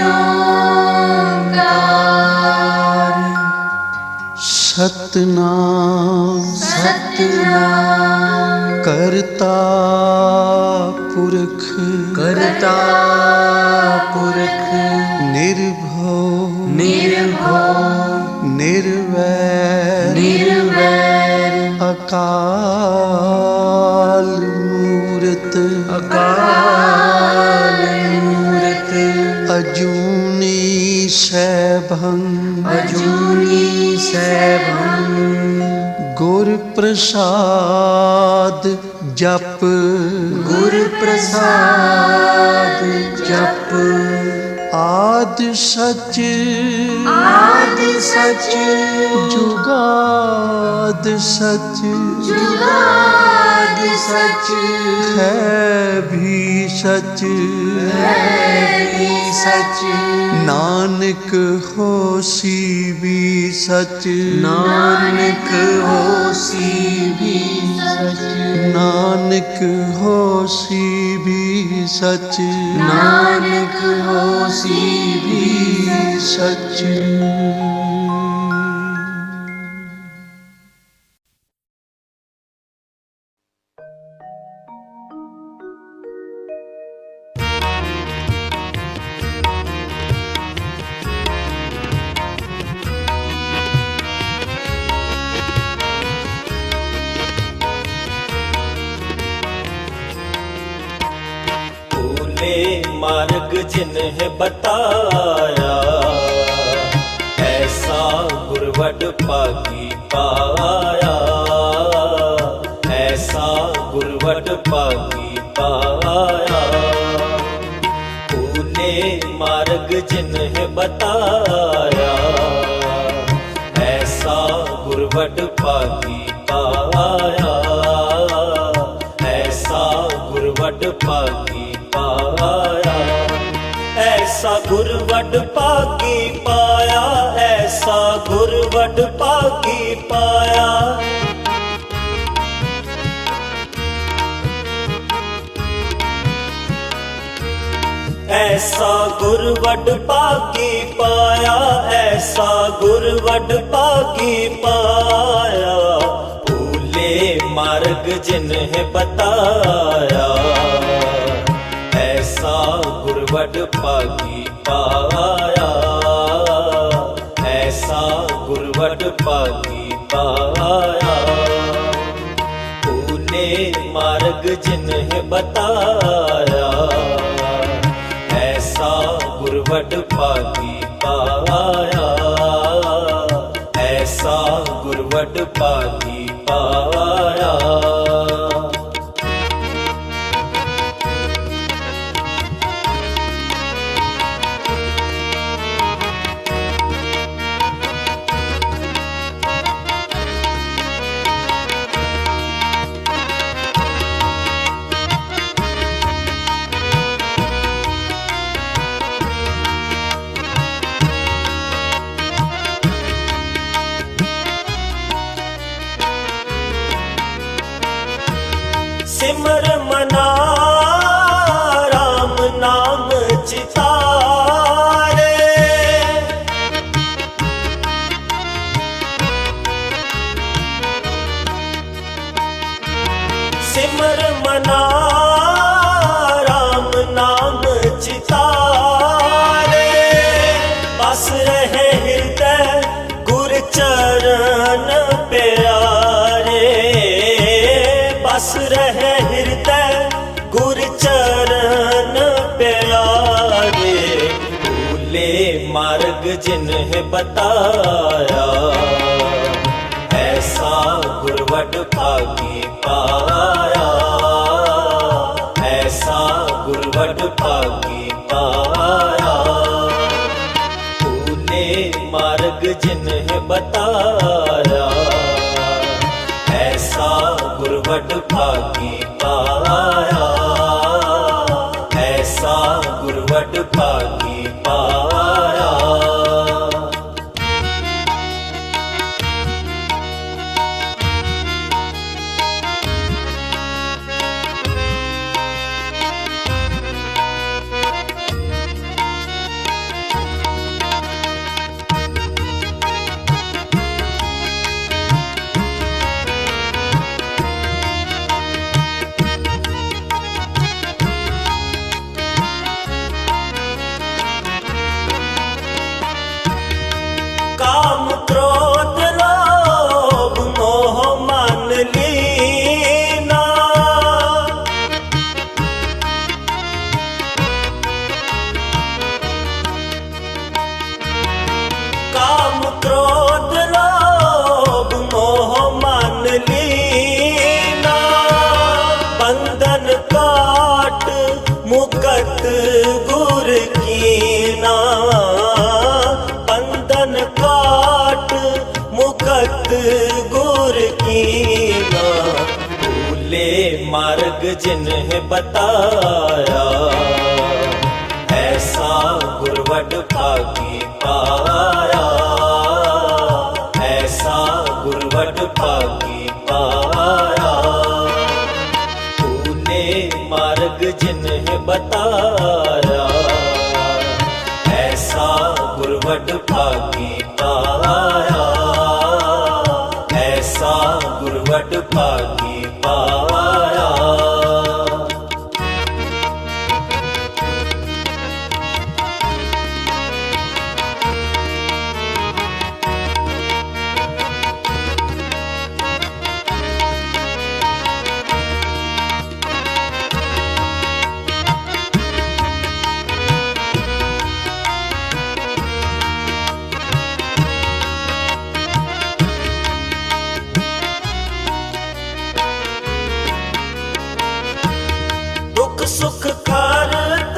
ओंकार। सतनाम सतनाम करता पुरख करता पुरख निर्भव निर्भव निर्वैर निर्वैर अकाल मूरत अकाल मूरत अजूनी सैभं अजूनी सैभं गुर प्रसाद जप गुर प्रसाद जप आद सच आदि सच जुगाद सच जुगाद सच है भी सच है भी सच नानक होसी भी सच नानक होसी भी सच नानक होसी भी सच नानक होसी भी सच। मार्ग जिन्हें बताया ऐसा गुरवड पागी पाया ऐसा गुरवड पागी पाया भूले मार्ग जिन्हें बताया ऐसा गुरवड पागी पाया ऐसा गुरवड पागी पाया ऐसा गुरवड पागी पाया ऐसा गुरवड पागी पाया ऐसा गुरवड पागी पाया ऐसा गुरवड पागी पाया भूले मार्ग जिन्हें बताया ऐसा गुरवड पागी पाया ऐसा गुरवड पागी पाया भूले मार्ग जिन्हें बताया ऐसा गुरवड पागी पाया ऐसा गुरवड पागी पाया। सिमर मना राम नाम चितारे सिमर मना राम नाम चितारे बस रहे हृदय गुर चरण प्यारे बस रहे हृदय गुर चरण प्यारे भूले मार्ग जिन्हें बताया ऐसा गुरवड पागी पाया ऐसा गुरवड पागी पाया भूले मार्ग जिन्हें बताया ऐसा गुरवड पागी पाया ऐसा गुरवड पागी पाया। जिन्हें बताया, ऐसा गुरवट भागी पाया, ऐसा गुरवट भागी पाया। तूने मार्ग जिन्हें बताया, ऐसा गुरवट भागी पाया, ऐसा गुरवट भागी पाया। दुख सुख करत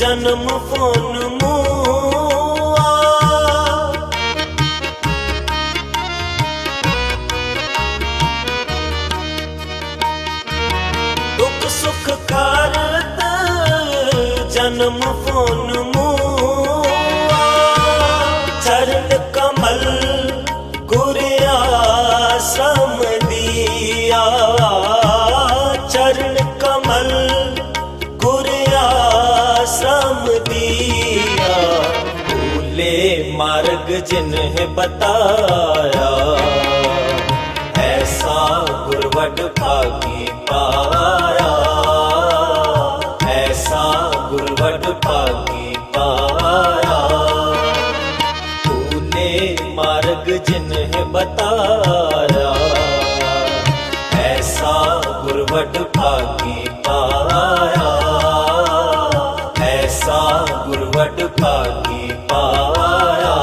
जन्म फोन मुआ, दुख सुख करत जन्म फोन मुआ। चरण कमल गुर आश्रम दिया, चरण कमल गुर आश्रम दिया। भूले मार्ग जिन्हें बताया, ऐसा गुरवट भागी पाया, ऐसा गुरवट भागी पाया। भूले मार्ग जिन्हें बताया, ऐसा गुरवट भागी पाया, ऐसा गुरवट भागी पाया।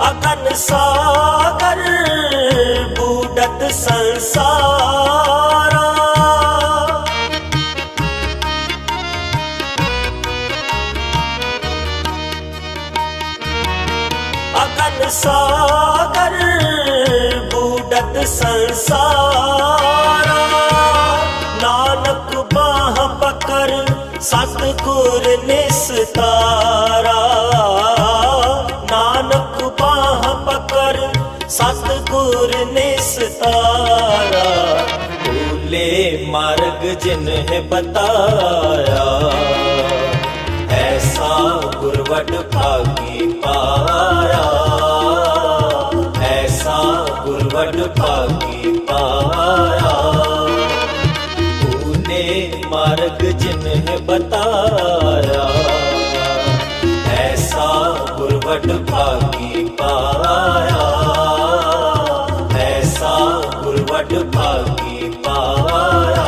अगन सागर बूढ़त संसारा, अगन सागर बूढ़त संसारा। नानक बाह पकड़ सतगुर निस्तारा, नानक बाह पकड़ सतगुर निस्तारा। भूले मार्ग जिन्हें बताया, ऐसा गुरवट भागी पाया, ऐसा गुरवट भागी पाया। तूने मार्ग जिन्हें बताया, ऐसा गुरवट भागी पाया, ऐसा गुरवट भागी पाया,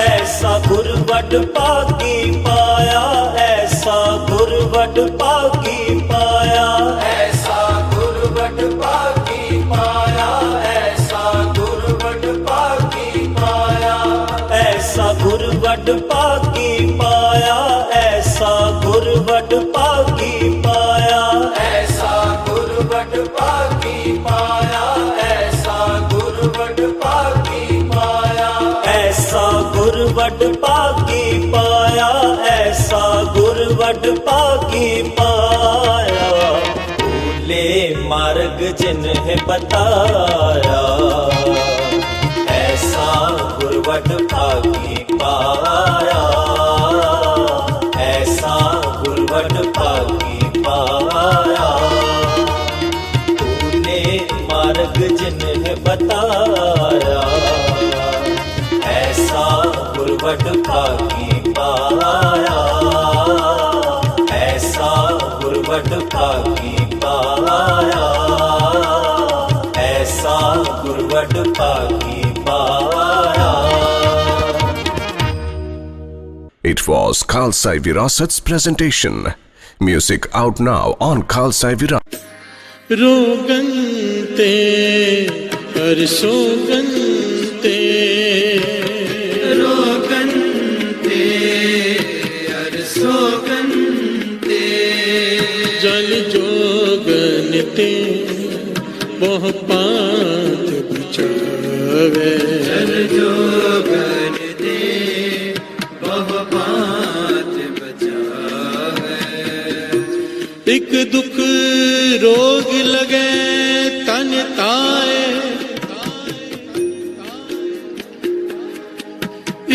ऐसा गुरवट भागी पाया, ऐसा गुरवट भागी पाया, ऐसा गुरवट भागी पाया, ऐसा गुरवट भागी पाया, ऐसा गुरवट भागी पाया, ऐसा गुरवट भागी पाया, ऐसा गुरवट भागी पाया, ऐसा गुरवट भागी पाया, ऐसा गुरवट भागी पाया, ऐसा गुरवट भागी पाया। भूले मार्ग जिन्हें बताया, ऐसा गुरवट भागी पाया, ऐसा गुरवट भागी पाया। तूने मार्ग जिन्हें बताया, ऐसा गुरवट भागी पाया, ऐसा गुरवट भागी पाया, ऐसा गुरवट भागी पाया। It was Khalsa Virasat's presentation. Music out now on Khalsa Virasat. रोगन्ते हर्षोगन्ते रोगन्ते हर्षोगन्ते जल जोगन्ते बहु पात बचावे जल जोगन्ते बहु पात बचावे एक दुख रोग लगे तन ताए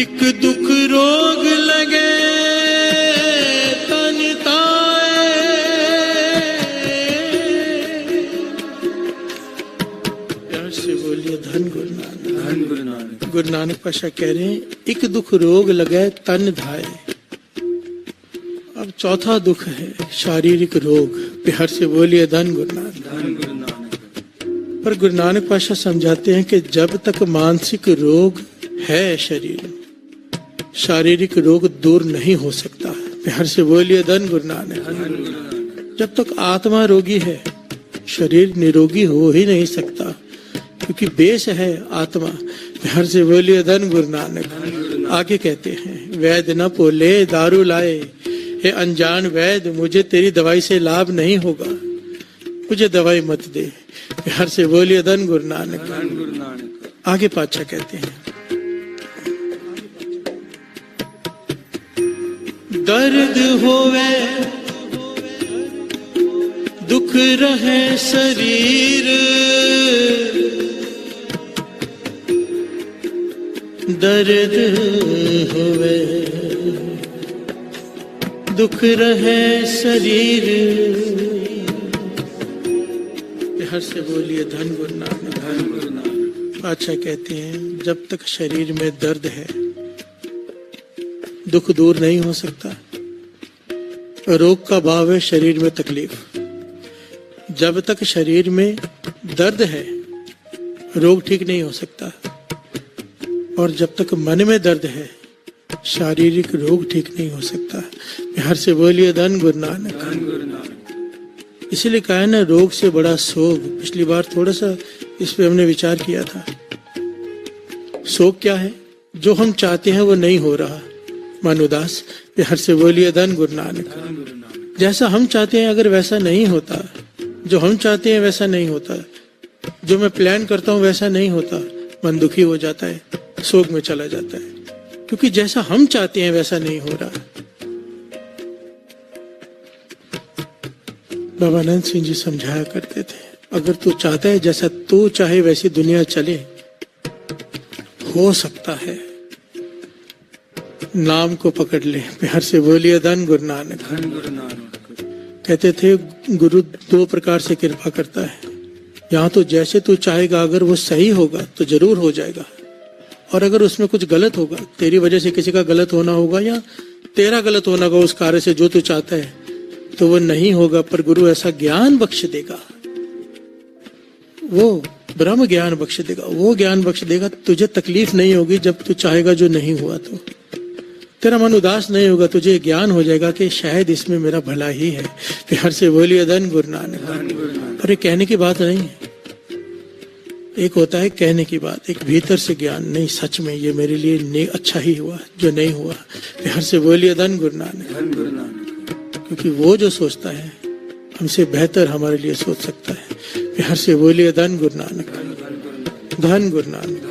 एक दुख रोग लगे तन ताए प्यार से बोलिए धन गुरु नानक धन गुरु नानक। गुरु नानक पाशा कह रहे हैं एक दुख रोग लगे तन धाए। अब चौथा दुख है शारीरिक रोग। प्यार से बोलिए धन गुरु नानक धन गुरु नानक। पर गुरु नानक पाशा समझाते हैं कि जब तक मानसिक रोग है शरीर में, शारीरिक रोग दूर नहीं हो सकता। प्यार से बोलिए धन गुरु नानक। जब तक आत्मा रोगी है शरीर निरोगी हो ही नहीं सकता, क्योंकि बेस है आत्मा। प्यार से बोलिए धन गुरु नानक। आगे कहते हैं वैद न पोले दारू लाए, हे अनजान वैद मुझे तेरी दवाई से लाभ नहीं होगा, मुझे दवाई मत दे। प्यार से बोलिए धन गुरु नानक। आगे पातशाह कहते हैं दर्द होवे दुख रहे शरीर, दर्द होवे दुख रहे शरीर। प्यार से बोलिए धन गुरु नानक धन गुरु नानक। अच्छा कहते हैं जब तक शरीर में दर्द है दुख दूर नहीं हो सकता। रोग का भाव है शरीर में तकलीफ। जब तक शरीर में दर्द है रोग ठीक नहीं हो सकता, और जब तक मन में दर्द है शारीरिक रोग ठीक नहीं हो सकता। प्यार से बोलिए धन गुरु नानक। इसलिए कहा ना रोग से बड़ा शोक। पिछली बार थोड़ा सा इस पे हमने विचार किया था। शोक क्या है? जो हम चाहते हैं वो नहीं हो रहा, मन उदास। प्यार से बोलिए धन गुरु नानक। जैसा हम चाहते हैं अगर वैसा नहीं होता, जो हम चाहते हैं वैसा नहीं होता, जो मैं प्लान करता हूं वैसा नहीं होता, मन दुखी हो जाता है, शोक में चला जाता है, क्योंकि जैसा हम चाहते हैं वैसा नहीं हो रहा। बाबा नंद सिंह जी समझाया करते थे अगर तू चाहता है जैसा तू चाहे वैसी दुनिया चले, हो सकता है। नाम को पकड़ ले। प्यार से बोलिए धन गुरु नानक। कहते थे गुरु दो प्रकार से कृपा करता है। यहाँ तो जैसे तू चाहेगा अगर वो सही होगा तो जरूर हो जाएगा, और अगर उसमें कुछ गलत होगा, तेरी वजह से किसी का गलत होना होगा या तेरा गलत होना होगा उस कार्य से जो तू चाहता है, तो वो नहीं होगा। पर गुरु ऐसा ज्ञान बख्श देगा, वो ब्रह्म ज्ञान बख्श देगा, वो ज्ञान बख्श देगा। तुझे तकलीफ नहीं होगी जब तू चाहेगा जो नहीं हुआ, तो तेरा मन उदास नहीं होगा, तुझे ज्ञान हो जाएगा कि शायद इसमें मेरा भला ही है। प्यार से बोलिए धन गुरु नानक। पर ये कहने की बात नहीं है। एक होता है कहने की बात, एक भीतर से ज्ञान, नहीं सच में ये मेरे लिए अच्छा ही हुआ जो नहीं हुआ। प्यार से बोलिए धन गुरु नानक। क्योंकि वो जो सोचता है हमसे बेहतर हमारे लिए सोच सकता है। प्यार से बोलिए धन गुरु नानक। धन गुरु नानक।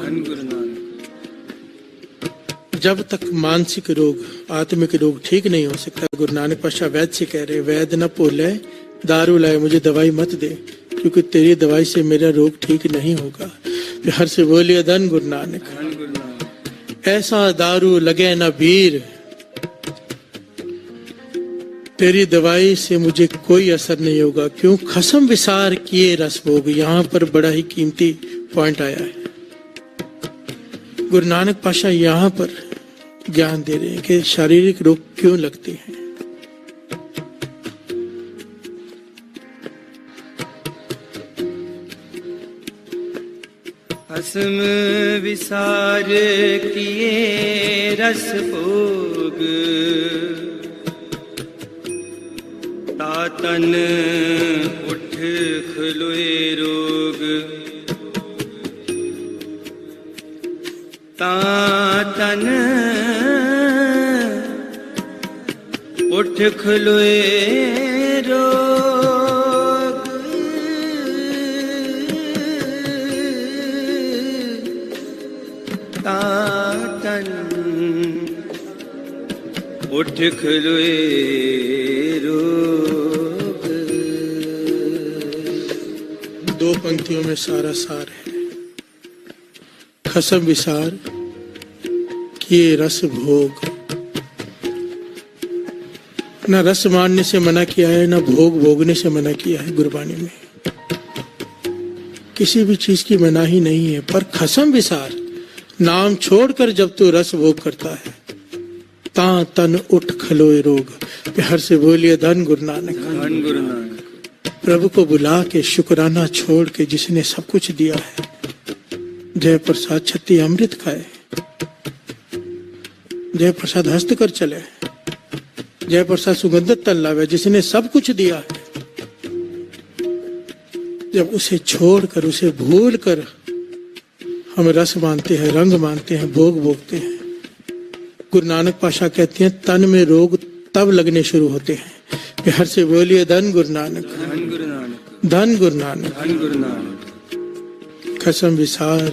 जब तक मानसिक रोग, आत्मिक रोग ठीक नहीं हो सकता, गुरु नानक पातशाह वैद्य से कह रहे, वैद्य न पोले दारू लाए, मुझे दवाई मत दे, क्योंकि तेरी दवाई से मेरा रोग ठीक नहीं होगा। प्यार से बोलिए धन गुरु नानक। ऐसा दारू लगे न वीर, तेरी दवाई से मुझे कोई असर नहीं होगा। क्यों? खसम विसार किए रस भोग। यहाँ पर बड़ा ही कीमती पॉइंट आया है। गुरु नानक पातशाह यहाँ पर ज्ञान दे रहे हैं कि शारीरिक रोग क्यों लगते हैं। खसम विसार किए रस भोग तातन उठ खलोए रोग तातन उठ खलोए रोग तातन उठ खलोए रोग। दो पंक्तियों में सारा सार है। खसम विसार किए रस भोग, न रस मानने से मना किया है, न भोग भोगने से मना किया है। गुरबाणी में किसी भी चीज की मनाही नहीं है, पर खसम विसार नाम छोड़कर जब तू रस भोग करता है, ता तन उठ खलोए रोग। प्यार से बोलिए धन गुरु नानक। धन गुरु नानक। प्रभु को बुला के शुक्राना छोड़ के जिसने सब कुछ दिया है, जय प्रसाद छत्ती अमृत खाए, जय प्रसाद हस्त कर चले, जय प्रसाद सुगंधित तल लावे, जिसने सब कुछ दिया है। जब उसे छोड़कर, उसे भूल कर हम रस मानते हैं, रंग मानते हैं, भोग भोगते हैं। गुरु नानक पाशा कहते हैं तन में रोग तब लगने शुरू होते हैं। प्यार से बोलिए धन गुरु नानक। धन गुरु नानक। धन गुरु नानक। धन गुरु नानक। खसम विसार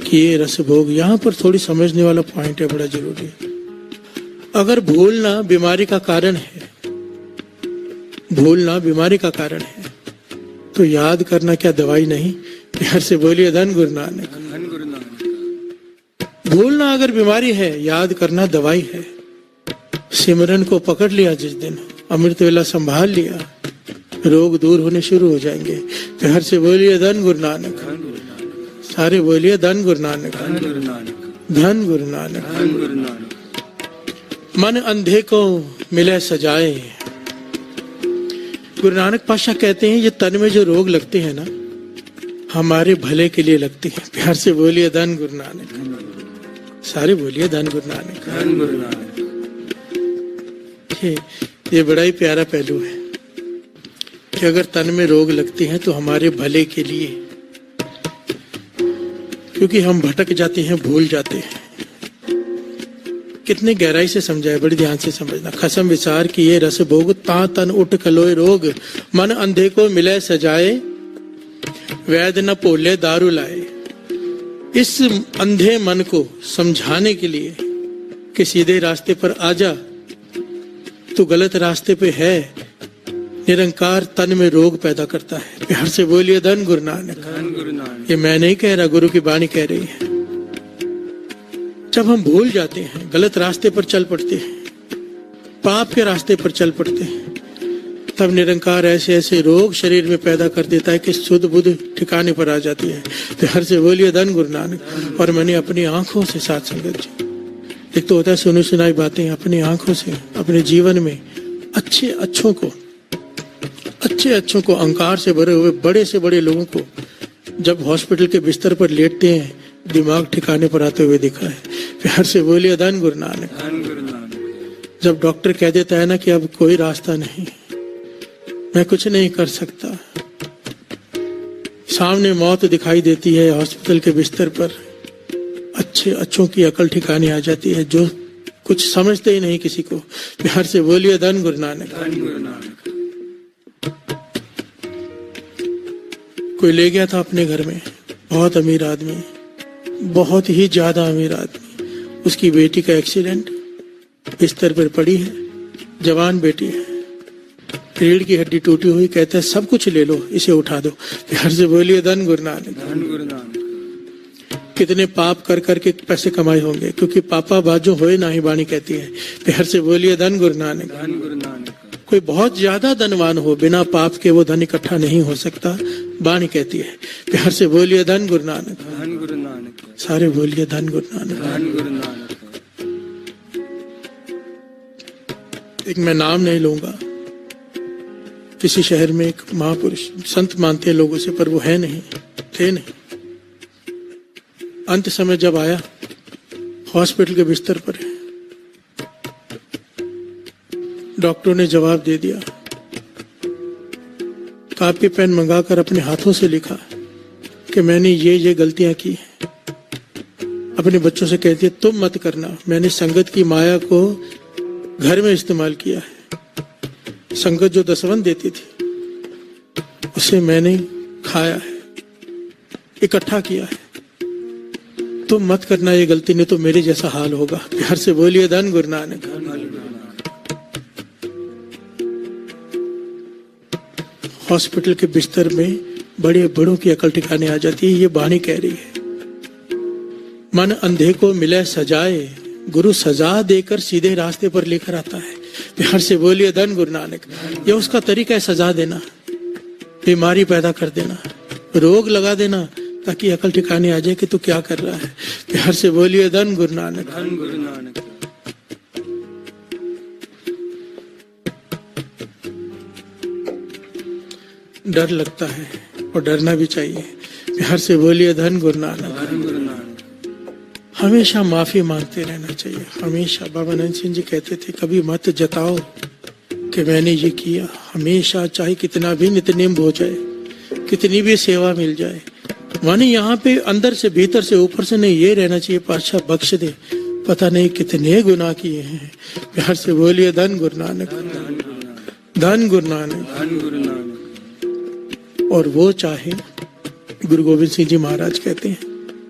किए रस भोग। यहाँ पर थोड़ी समझने वाला पॉइंट है, बड़ा जरूरी है। अगर भूलना बीमारी का कारण है, भूलना बीमारी का कारण है, तो याद करना क्या दवाई नहीं? प्यार से बोलिए धन गुरु नानक। धन गुरु नानक। भूलना अगर बीमारी है, याद करना दवाई है। सिमरन को पकड़ लिया जिस दिन, अमृत वेला संभाल लिया, रोग दूर होने शुरू हो जाएंगे। प्यार से बोलिए धन गुरु नानक। सारे बोलिए धन गुरु नानक। धन गुरु नानक। धन गुरु नानक। धन गुरु नानक। मन अंधे को मिले सजाए। गुरु नानक पातशाह कहते हैं ये तन में जो रोग लगते हैं ना, हमारे भले के लिए लगते हैं। प्यार से बोलिए धन गुरु नानक। सारे बोलिए धन गुरु नानक। धन गुरु नानक। ये बड़ा ही प्यारा पहलू है कि अगर तन में रोग लगते हैं तो हमारे भले के लिए, क्योंकि हम भटक जाते हैं, भूल जाते हैं। कितने गहराई से समझाए, बड़ी ध्यान से समझना। खसम विसार की ये रस भोग, ता तन उठ खलोए रोग। मन अंधे को मिले सजाए, वैद न पोले दारू लाए। इस अंधे मन को समझाने के लिए कि सीधे रास्ते पर आ जा, तू गलत रास्ते पे है। निरंकार तन में रोग पैदा करता है। प्यार से बोलिए धन गुरु नानक। धन गुरु नानक। ये मैं नहीं कह रहा, गुरु की वाणी कह रही है। जब हम भूल जाते हैं, गलत रास्ते पर चल पड़ते हैं, पाप के रास्ते पर चल पड़ते हैं, तब निरंकार ऐसे ऐसे रोग शरीर में पैदा कर देता है कि शुद्ध बुद्ध ठिकाने पर आ जाती है। प्यार से बोलिए धन गुरु नानक। और मैंने अपनी आंखों से साथ संगत जी, एक तो होता है सुनी सुनाई बातें, अपनी आंखों से अपने जीवन में अच्छे अच्छों को अहंकार से भरे हुए बड़े से बड़े लोगों को जब हॉस्पिटल के बिस्तर पर लेटते हैं, दिमाग ठिकाने पर आते हुए दिखा है। प्यार से बोलिए धन गुरु नानक। धन गुरु नानक। जब डॉक्टर कह देता है ना कि अब कोई रास्ता नहीं, मैं कुछ नहीं कर सकता, सामने मौत दिखाई देती है हॉस्पिटल के बिस्तर पर, अच्छों की अकल ठिकाने आ जाती है, जो कुछ समझते ही नहीं किसी को। प्यार से बोलिए धन गुरु नानक। धन गुरु नानक। कोई ले गया था अपने घर में, बहुत अमीर आदमी, बहुत ही ज्यादा अमीर आदमी। उसकी बेटी का एक्सीडेंट, बिस्तर पर पड़ी है, जवान बेटी है, रीढ़ की हड्डी टूटी हुई। कहता है सब कुछ ले लो, इसे उठा दो। प्यार से बोलिए धन गुरु नानक। धन गुरु नानक। कितने पाप कर करके पैसे कमाए होंगे, क्योंकि पापा बाजो होए ना ही वाणी कहती है। प्यार से बोलिए धन गुरु नानक। धन गुरु नानक। कोई बहुत ज्यादा धनवान हो, बिना पाप के वो धन इकट्ठा नहीं हो सकता, वाणी कहती है। प्यार से बोलिए धन गुरु नानक। धन गुरु नानक। सारे बोलिए धन गुरु नानक। धन गुरु नानक। एक मैं नाम नहीं लूंगा, किसी शहर में एक महापुरुष, संत मानते हैं लोग उसे, पर वो है नहीं, थे नहीं, अंत समय जब आया, हॉस्पिटल के बिस्तर पर है, डॉक्टरों ने जवाब दे दिया, कापी पेन मंगाकर अपने हाथों से लिखा कि मैंने ये गलतियां की हैं। अपने बच्चों से कहती है तुम मत करना, मैंने संगत की माया को घर में इस्तेमाल किया है। संगत जो दसवन देती थी उसे मैंने खाया है, इकट्ठा किया है। तुम मत करना ये गलती, नहीं तो मेरे जैसा हाल होगा। प्यार से बोलिए धन गुरु नानक। हॉस्पिटल के बिस्तर में बड़े बड़ों की अकल ठिकाने आ जाती है। ये बाणी कह रही है, मन अंधे को मिले सजाए, गुरु सजा देकर सीधे रास्ते पर लेकर आता है। प्यार से बोलिए धन गुरु नानक। ये उसका तरीका है, सजा देना, बीमारी पैदा कर देना, रोग लगा देना, ताकि अकल ठिकाने आ जाए कि तू क्या कर रहा है। प्यार से बोलिए धन गुरु नानक। धन गुरु नानक। डर लगता है और डरना भी चाहिए। प्यार से बोलिए धन गुरु नानक। धन गुरु नानक। हमेशा माफी मांगते रहना चाहिए। हमेशा बाबा नंद सिंह जी कहते थे, कभी मत जताओ कि मैंने ये किया। हमेशा चाहे कितना भी नित्यनेम हो जाए, कितनी भी सेवा मिल जाए, माने यहाँ पे अंदर से, भीतर से, ऊपर से नहीं, ये रहना चाहिए पातशाह बख्श दे, पता नहीं कितने गुनाह किए हैं। प्यार से बोलिए धन गुरु नानक। धन गुरु नानक। धन गुरु नानक। और वो चाहे, गुरु गोविंद सिंह जी महाराज कहते हैं,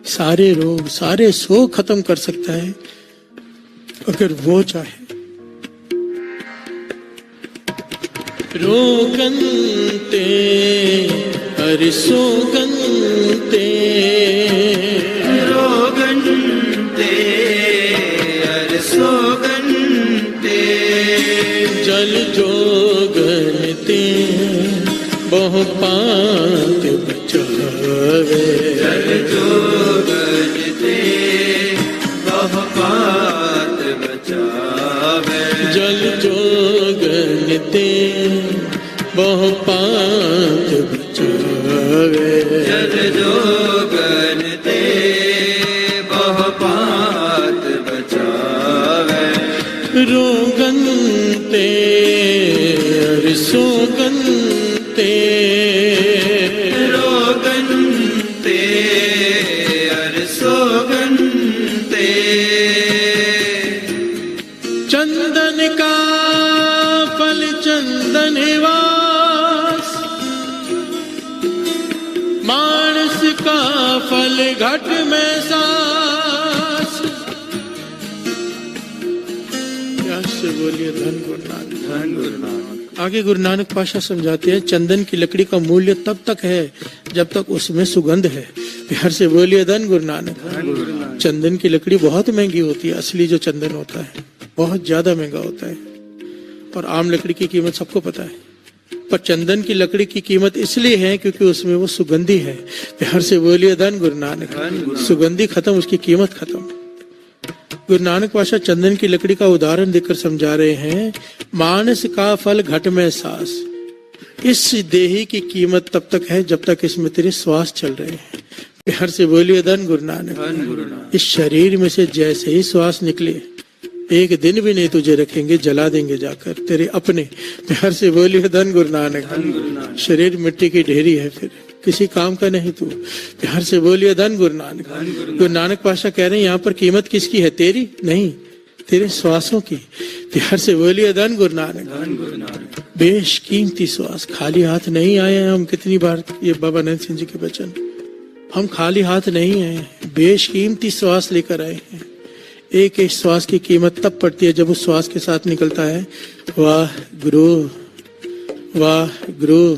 सारे रोग सारे शोक खत्म कर सकता है अगर वो चाहे। रोगंते हरि सोगंते, रोगन्ते हरि सोगन्ते, जल जोगनते बहु पात बचावे। जल जोगन्ते बहु पात बचावे। जल जोगनते बहु पात बचावे। जल जोगन्ते बहु पात बचावे। रोगन्ते हरि सोगन्ते, रोगन्ते हरि सोगन्ते, चंदन का फल चंदन वास, मानस का फल घट में सास। प्यार से बोलिए धन गुरु नानक। धन गुरु नानक। आगे गुरु नानक पातशाह समझाते हैं, चंदन की लकड़ी का मूल्य तब तक है जब तक उसमें सुगंध है। प्यार से बोलिए धन गुरु नानक। धन गुरु नानक। चंदन की लकड़ी बहुत महंगी होती है, असली जो चंदन होता है बहुत ज्यादा महंगा होता है, और आम लकड़ी की कीमत सबको पता है। पर चंदन की लकड़ी की कीमत इसलिए है क्योंकि उसमें वो सुगंधी है। प्यार से बोलिए धन गुरु नानक। सुगंधी खत्म, उसकी कीमत खत्म। गुरु नानक पातशाह चंदन की लकड़ी का उदाहरण देकर समझा रहे हैं, मानस का फल घट में सास। इस देही की कीमत तब तक है जब तक इसमें तेरे श्वास चल रहे हैं। प्यार से बोलिए धन गुरु नानक। इस शरीर में से जैसे ही श्वास निकले, एक दिन भी नहीं तुझे रखेंगे, जला देंगे जाकर तेरे अपने। प्यार से बोलिए धन गुरु नानक। शरीर मिट्टी की ढेरी है, फिर किसी काम का नहीं तू। प्यार से बोलिए धन गुरु नानक। गुरु नानक पातशाह कह रहे हैं, यहाँ पर कीमत किसकी है? तेरी नहीं, तेरे श्वासों की। प्यार से बोलिए धन गुरु नानक। बेशकीमती श्वास, खाली हाथ नहीं आए हैं हम। कितनी बार ये बाबा नंद सिंह जी के वचन, हम खाली हाथ नहीं आए, बेशकीमती श्वास लेकर आए हैं। एक एक श्वास की कीमत तब पड़ती है जब उस श्वास के साथ निकलता है, वाह गुरु, वाह गुरु,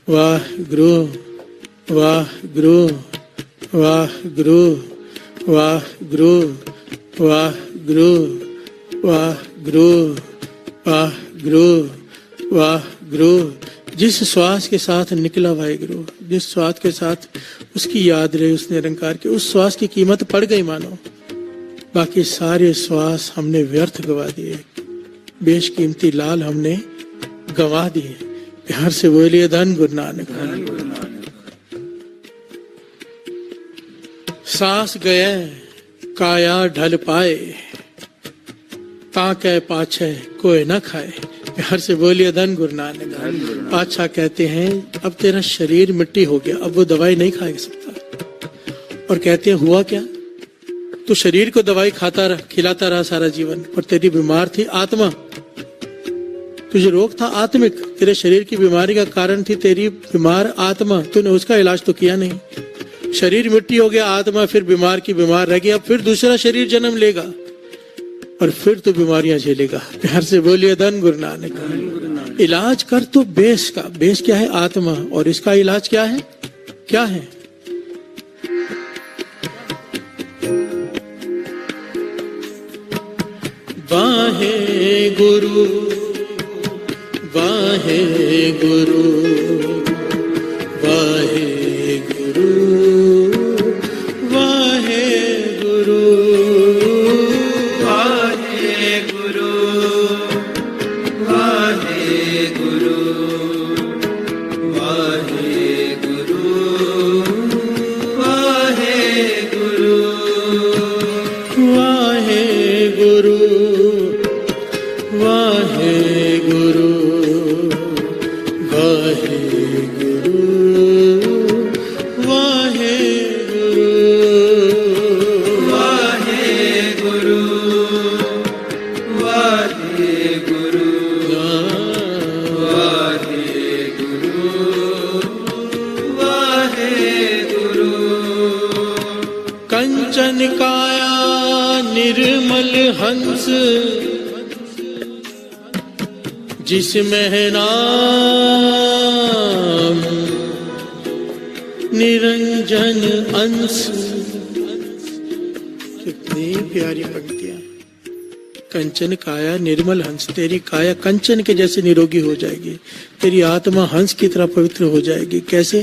वाह गुरु, वाह गुरु, वाह गुरु, वाह गुरु, वाह गुरु, वाह गुरु, वाह गुरु, वाह गुरु। जिस श्वास के साथ निकला वाहिगुरु, जिस श्वास के साथ उसकी याद रहे, उस निरंकार की, उस श्वास की कीमत पड़ गई मानो। बाकी सारे श्वास हमने व्यर्थ गवा दिए, बेशकीमती लाल हमने गवा दिए। प्यार से बोलिए धन गुरु नानक। सास गए काया ढल पाए, ताके पाछे कोई न खाए। प्यार से बोलिए धन गुरु नानक। पातशाह कहते हैं अब तेरा शरीर मिट्टी हो गया, अब वो दवाई नहीं खा सकता। और कहते हैं हुआ क्या, तू शरीर को दवाई खाता रहा, खिलाता रहा सारा जीवन, पर तेरी बीमार थी आत्मा। तुझे रोग था आत्मिक, तेरे शरीर की बीमारी का कारण थी तेरी बीमार आत्मा, तूने उसका इलाज तो किया नहीं। शरीर मिट्टी हो गया, आत्मा फिर बीमार की बीमार रह गया, फिर दूसरा शरीर जन्म लेगा और फिर तो बीमारियां झेलेगा। प्यार से बोलिए धन गुरु नानक। इलाज कर तो बेस का, बेस क्या है आत्मा, और इसका इलाज क्या है, क्या है? वाहे गुरु वाहे गुरु वाहे गुरु वाहे गुरु वाहे गुरु वाहे गुरु वाहे गुरु वाहे गुरु वाहे गुरु वाहे गुरु वाहे गुरु वाहे गुरु वाहे गुरु वाहे गुरु वाहे गुरु वाहे गुरु। कंचन काया निर्मल हंस, जिसमें है नाम निरंजन अंश। कितनी प्यारी पंक्तियां। कंचन काया निर्मल हंस, तेरी काया कंचन के जैसे निरोगी हो जाएगी, तेरी आत्मा हंस की तरह पवित्र हो जाएगी। कैसे?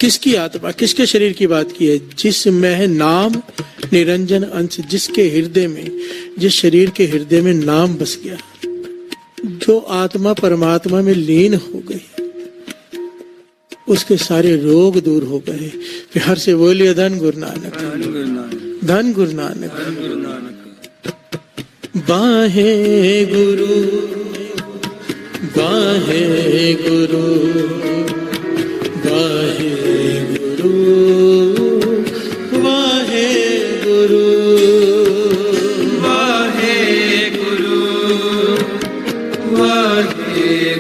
किसकी आत्मा, किसके शरीर की बात की है? जिसमें है नाम निरंजन अंश, जिसके हृदय में, जिस शरीर के हृदय में नाम बस गया, जो आत्मा परमात्मा में लीन हो गई, उसके सारे रोग दूर हो गए। प्यार से बोलिए धन गुरु नानक, धन गुरु नानक। बाहे गुरु बाहे गुरु बाहे गुरु बाहे गुरु वाहे गुरु वाहे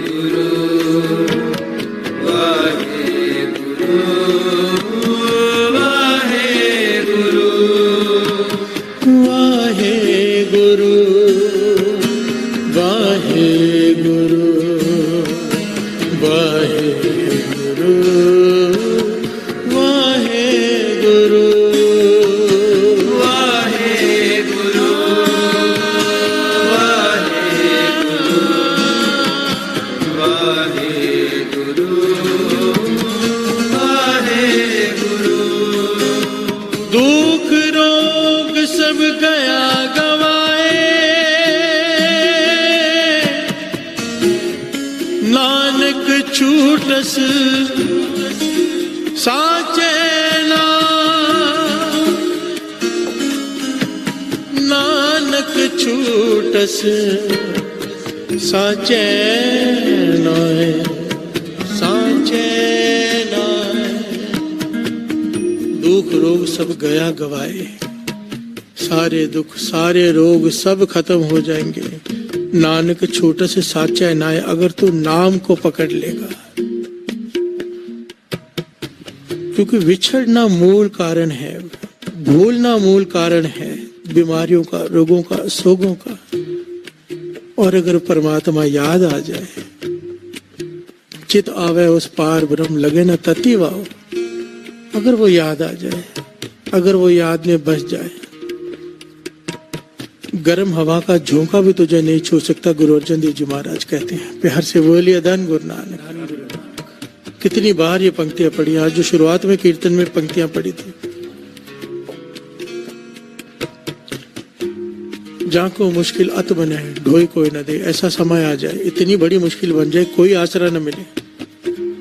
गुरु वाहे गुरु वाहे गुरु वाहे गुरु वाहे गुरु वाहे गुरु वाहे गुरु वाहे गुरु वाहे गुरु वाहे गुरु। दुख रोग सब गया गवाए, नानक छूटस साचे नाम, नानक छूटस साचे नाय, साचे नाय। दुख रोग सब गया गवाए, सारे दुख सारे रोग सब खत्म हो जाएंगे। नानक छोटे से साचा नाय, अगर तू नाम को पकड़ लेगा। क्योंकि विछड़ना मूल कारण है, भूलना मूल कारण है बीमारियों का, रोगों का, सोगों का। और अगर परमात्मा याद आ जाए, चित आवे उस पार ब्रह्म लगे न तति वाओ, अगर वो याद आ जाए, अगर वो याद में बस जाए, गर्म हवा का झोंका भी तुझे नहीं छू सकता, गुरु अर्जन देव जी महाराज कहते हैं। प्यार से बोलिए धन गुरु नानक। कितनी बार ये पंक्तियां पढ़ी, आज जो शुरुआत में कीर्तन में पंक्तियां पढ़ी थी। जहाँ को मुश्किल अत बने ढोई कोई न दे, ऐसा समय आ जाए, इतनी बड़ी मुश्किल बन जाए, कोई आसरा न मिले,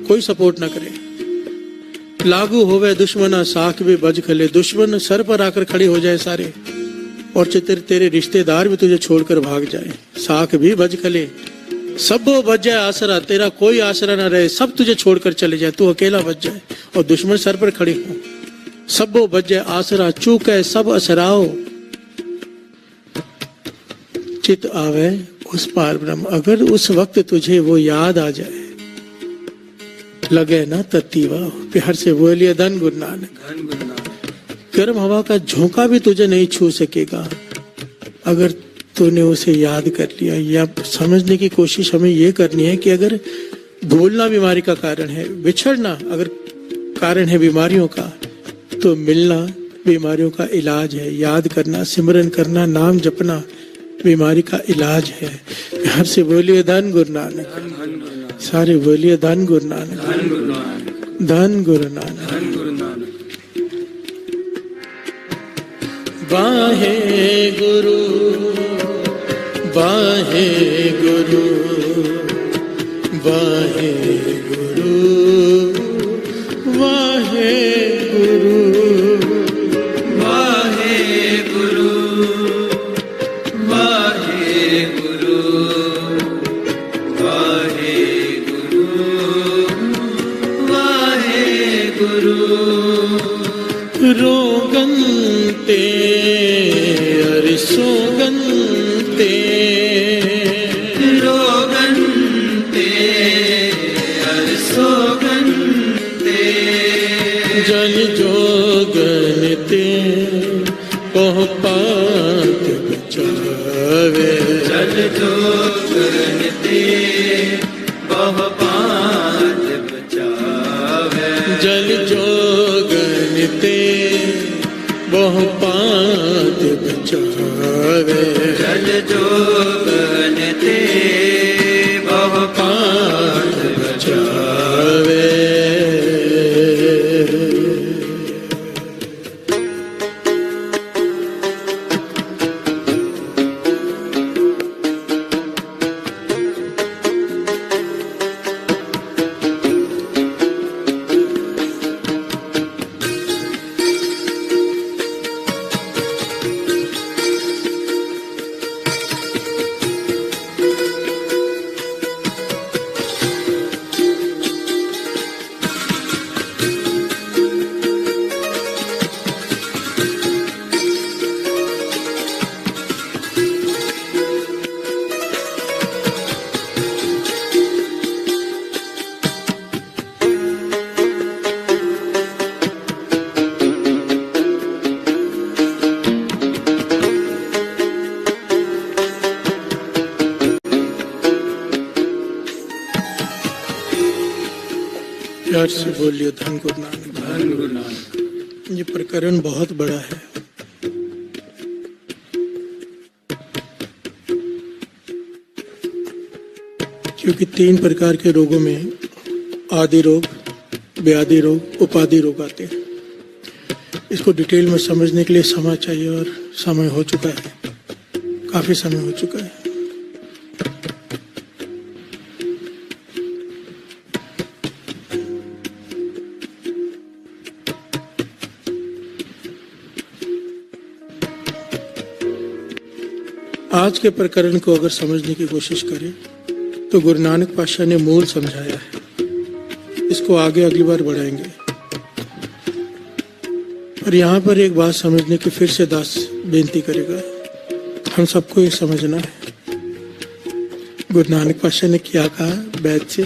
कोई सपोर्ट न करे, लागू होवे दुश्मना साख भी बज खले, दुश्मन सर पर आकर खड़े हो जाए सारे, और तेरे रिश्तेदार भी तुझे छोड़कर भाग जाए, साख भी बज खले, सबो बच जाए आसरा, तेरा कोई आसरा ना रहे, सब तुझे छोड़कर चले जाए, तू अकेला बच जाए और दुश्मन सर पर खड़े हो, सबो बच जाए आसरा, चूके सब असराओ, चित आवे उस पार ब्रह्म। अगर उस वक्त तुझे वो याद आ जाए, लगे ना तत्तीवा, प्यार से बोलिए धन गुरु नानक। धन गुरु नानक। गर्म हवा का झोंका भी तुझे नहीं छू सकेगा अगर तूने उसे याद कर लिया। या समझने की कोशिश हमें ये करनी है कि अगर भूलना बीमारी का कारण है, बिछड़ना अगर कारण है बीमारियों का, तो मिलना बीमारियों का इलाज है, याद करना, सिमरन करना, नाम जपना बीमारी का इलाज है। प्यार से बोलिए धन गुरु नानक। धन गुरु नानक। सारे बोलिए धन गुरु नानक। धन गुरु नानक। धन गुरु नानक। धन गुरु नानक। वाहे गुरु वाहे गुरु वाहे गुरु वाहे गुरु वाहे गुरु वाहे गुरु वाहे गुरु वाहे गुरु रोगंते अरिसोगंते रोगन्ते अरसोगन्ते जल जोगनते कह पात बचावे जल जोगन्ते बहु पात बचावे जल जोगनते बहु पात बचावे जल जोगन्ते बहु पात बचावे। प्यार से बोलिए धन गुरु नानक। धन गुरु नानक। ये प्रकरण बहुत बड़ा है। क्योंकि 3 प्रकार के रोगों में आदि रोग, व्याधि रोग, उपाधि रोग आते हैं। इसको डिटेल में समझने के लिए समय चाहिए और समय हो चुका है, काफी समय हो चुका है। आज के प्रकरण को अगर समझने की कोशिश करें तो गुरु नानक पातशाह ने मूल समझाया है। इसको आगे अगली बार बढ़ाएंगे। और यहाँ पर एक बात समझने की फिर से दास बेनती करेगा। हम सबको ये समझना है गुरु नानक पातशाह ने क्या कहा बैठ से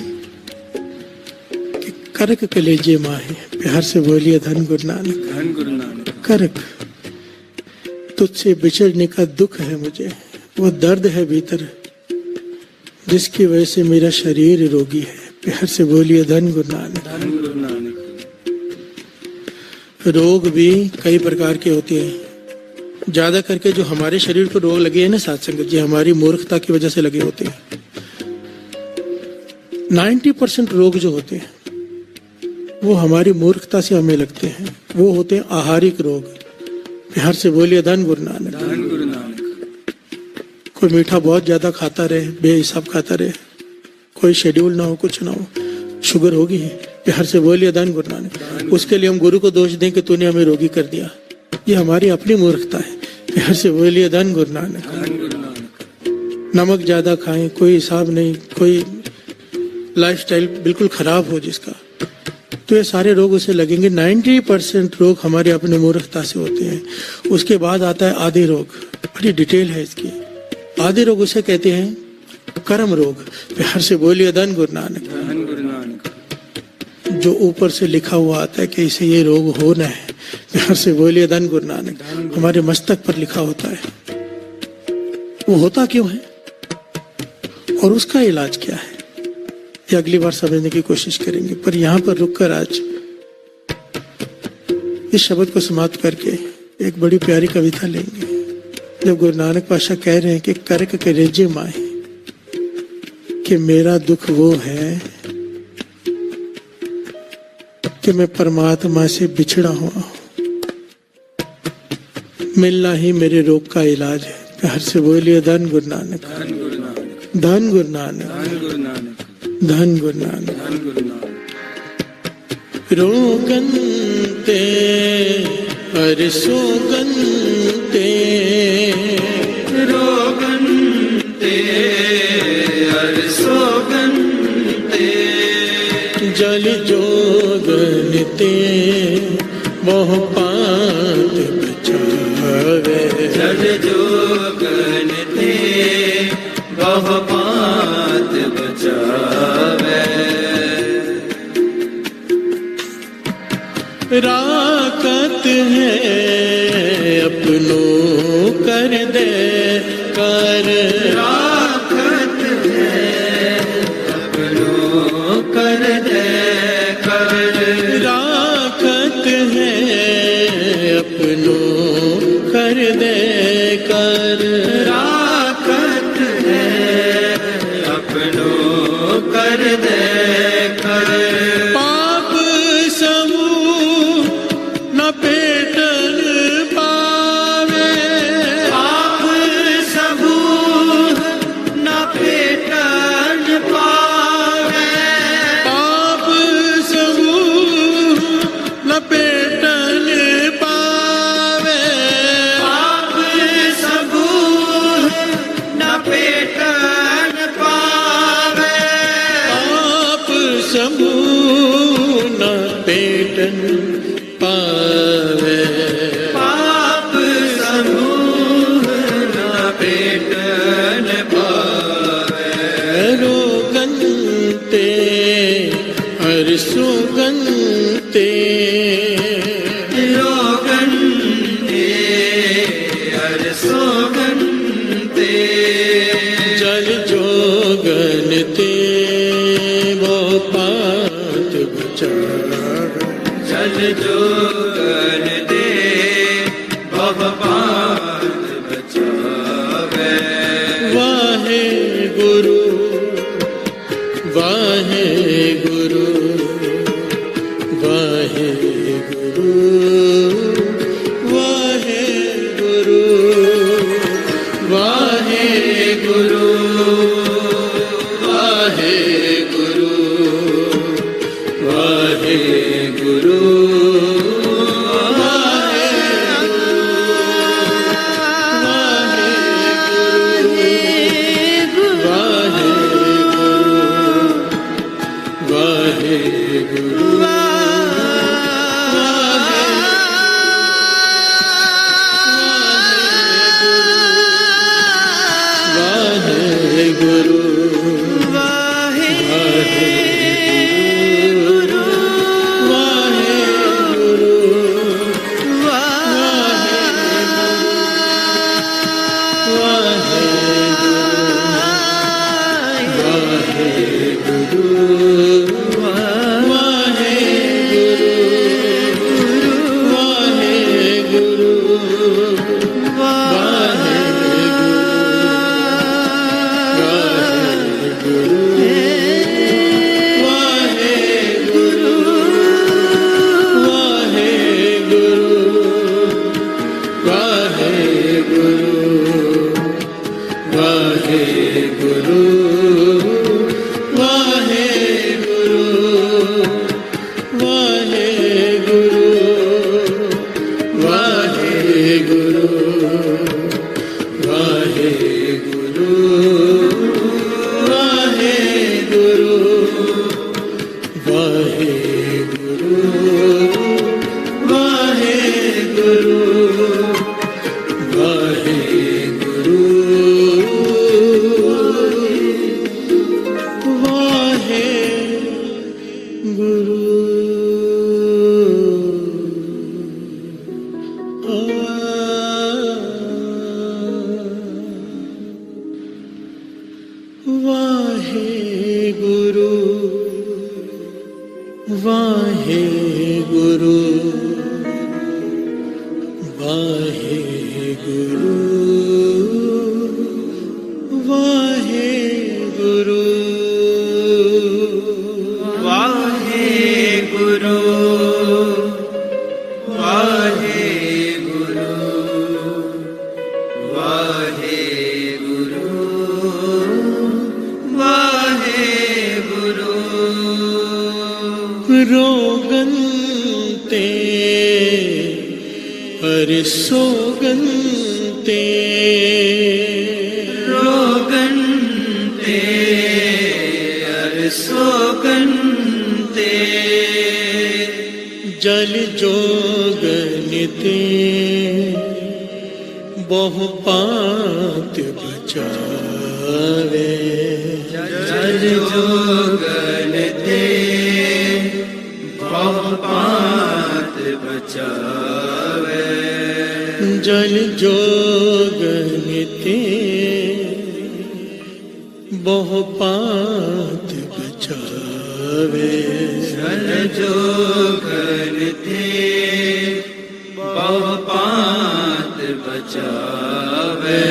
कि करक कलेजे माहे। प्यार से बोलिए धन गुरु नानक। धन गुरु नानक। करक तुझसे बिछड़ने का दुख है मुझे, वो दर्द है भीतर जिसकी वजह से मेरा शरीर रोगी है। प्यार से बोलिए धन गुरु नानक। धन गुरु नानक। रोग भी कई प्रकार के होते हैं। ज्यादा करके जो हमारे शरीर को रोग लगे हैं ना साथ संगत जी, हमारी मूर्खता की वजह से लगे होते हैं। 90% रोग जो होते हैं वो हमारी मूर्खता से हमें लगते हैं, वो होते हैं आहारिक रोग। प्यार से बोलिए धन गुरु नानक। धन गुरु नानक। कोई मीठा बहुत ज्यादा खाता रहे, बेहिसाब खाता रहे, कोई शेड्यूल ना हो, कुछ ना हो, शुगर होगी प्यार से बोलिए धन गुरु नानक। उसके लिए हम गुरु को दोष दें कि तूने हमें रोगी कर दिया, ये हमारी अपनी मूर्खता है। प्यार से बोलिए धन गुरु नानक। नमक ज्यादा खाएं, कोई हिसाब नहीं, कोई लाइफस्टाइल बिल्कुल खराब हो जिसका, तो ये सारे रोग उसे लगेंगे। 90% रोग हमारे अपने मूर्खता से होते हैं। उसके बाद आता है आदि रोग, बड़ी डिटेल है इसकी। आदि रोग उसे कहते हैं कर्म रोग। प्यार से बोलिए धन गुरु नानक। धन गुरु नानक। जो ऊपर से लिखा हुआ आता है कि इसे ये रोग होना है, प्यार से बोलिए धन गुरु नानक। हमारे मस्तक पर लिखा होता है, वो होता क्यों है और उसका इलाज क्या है, ये अगली बार समझने की कोशिश करेंगे। पर यहाँ पर रुककर आज इस शब्द को समाप्त करके एक बड़ी प्यारी कविता लेंगे। जब गुरु नानक पातशाह कह रहे हैं कि करक के रेजे माए, कि मेरा दुख वो है कि मैं परमात्मा से बिछड़ा हुआ हूं, मिलना ही मेरे रोग का इलाज है। प्यार से बोलिए धन गुरु नानक। धन गुरु नानक। धन गुरु नानक। धन गुरु नानक। धन गुरु नानक। धन गुरु नानक। रोगन्ते अरे सोगन्ते, रोगन्ते अरसोगन्ते, जल जोगनते मोह पात बचावे। जल जोगन्ते बहु पात बचावे। राकत है अपनों कर दे कर, राखत है अपनों कर दे कर, राकत है अपनों कर दे कर, राखत है अपनों कर दे कर। पाप समूह न पेटन पावे, पाप समूह न पेटन पावे, पाप समूह न पेटन पावे, पाप समूह न पेटन पावे, पाप समूह न पेटन पावे। पाप समूह न पेटन पावे। रोगन्ते हर सुगन्ते, रोगन्ते अरसोगन्ते, जल जोगनते वो पात बचावे। जल जोगन दे बहु पात बचावे। वाहे गुरु वाहे गुरु वाहे गुरु वाहे गुरु वाहे गुरु वाहे गुरु वाहे गुरु गुरु वाहे गुरु वाहे गुरु वाहे गुरु वाहे गुरु वाहे गुरु वाहे गुरु वाहे गुरु वाहे गुरु वाहे गुरु वाहे गुरु वाहे गुरु वाहे गुरु रोगन ते हरि सोगन ते रोगन ते सोगन ते जल जोगन ते बहु पात बचावे जल जोगन ते बहु पात बचावे जल जोगन ते बहु पात बचावे जल जोगन ते बहु पात बचावे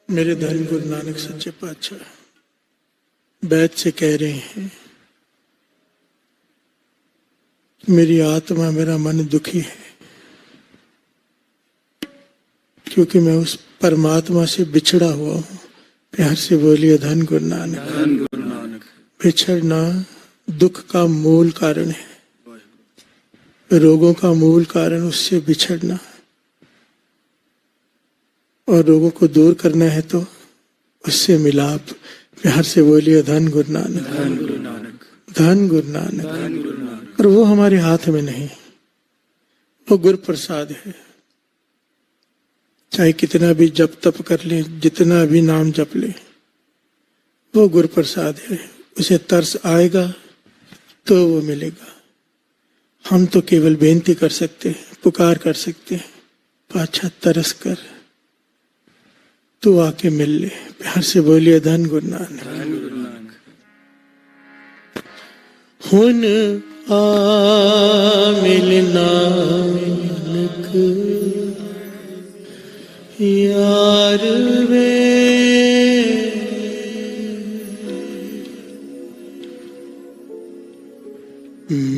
मेरे धन गुरु नानक सच्चे पातशाह बैठ से कह रहे हैं, मेरी आत्मा मेरा मन दुखी है क्योंकि मैं उस परमात्मा से बिछड़ा हुआ हूँ। प्यार से बोलिए धन गुरु नानक। धन गुरु नानक। बिछड़ना दुख का मूल कारण है, रोगों का मूल कारण उससे बिछड़ना, और रोगों को दूर करना है तो उससे मिलाप। प्यार से बोलिए धन गुरु नानक। धन गुरु नानक। धन गुरु नानक। धन गुरु नानक। और वो हमारे हाथ में नहीं, वो गुरु प्रसाद है। चाहे कितना भी जप तप कर ले, जितना भी नाम जप ले, वो गुरु प्रसाद है। उसे तरस आएगा तो वो मिलेगा। हम तो केवल बेनती कर सकते हैं, पुकार कर सकते हैं, पाछा तरस कर तू आके मिल ले। प्यार से बोलिए धन गुरु नानक। धन गुरु नानक। हुन आ मिल नानक यार वे,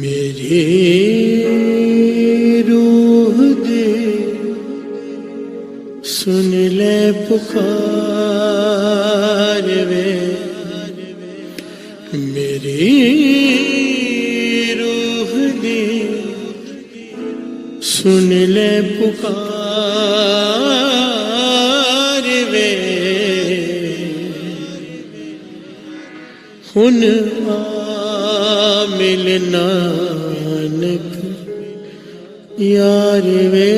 मेरी रूह दे सुन ले पुकार वे, मेरी रूह दे सुन ले पुकार वे। हुन आ मिल नानक यार वे,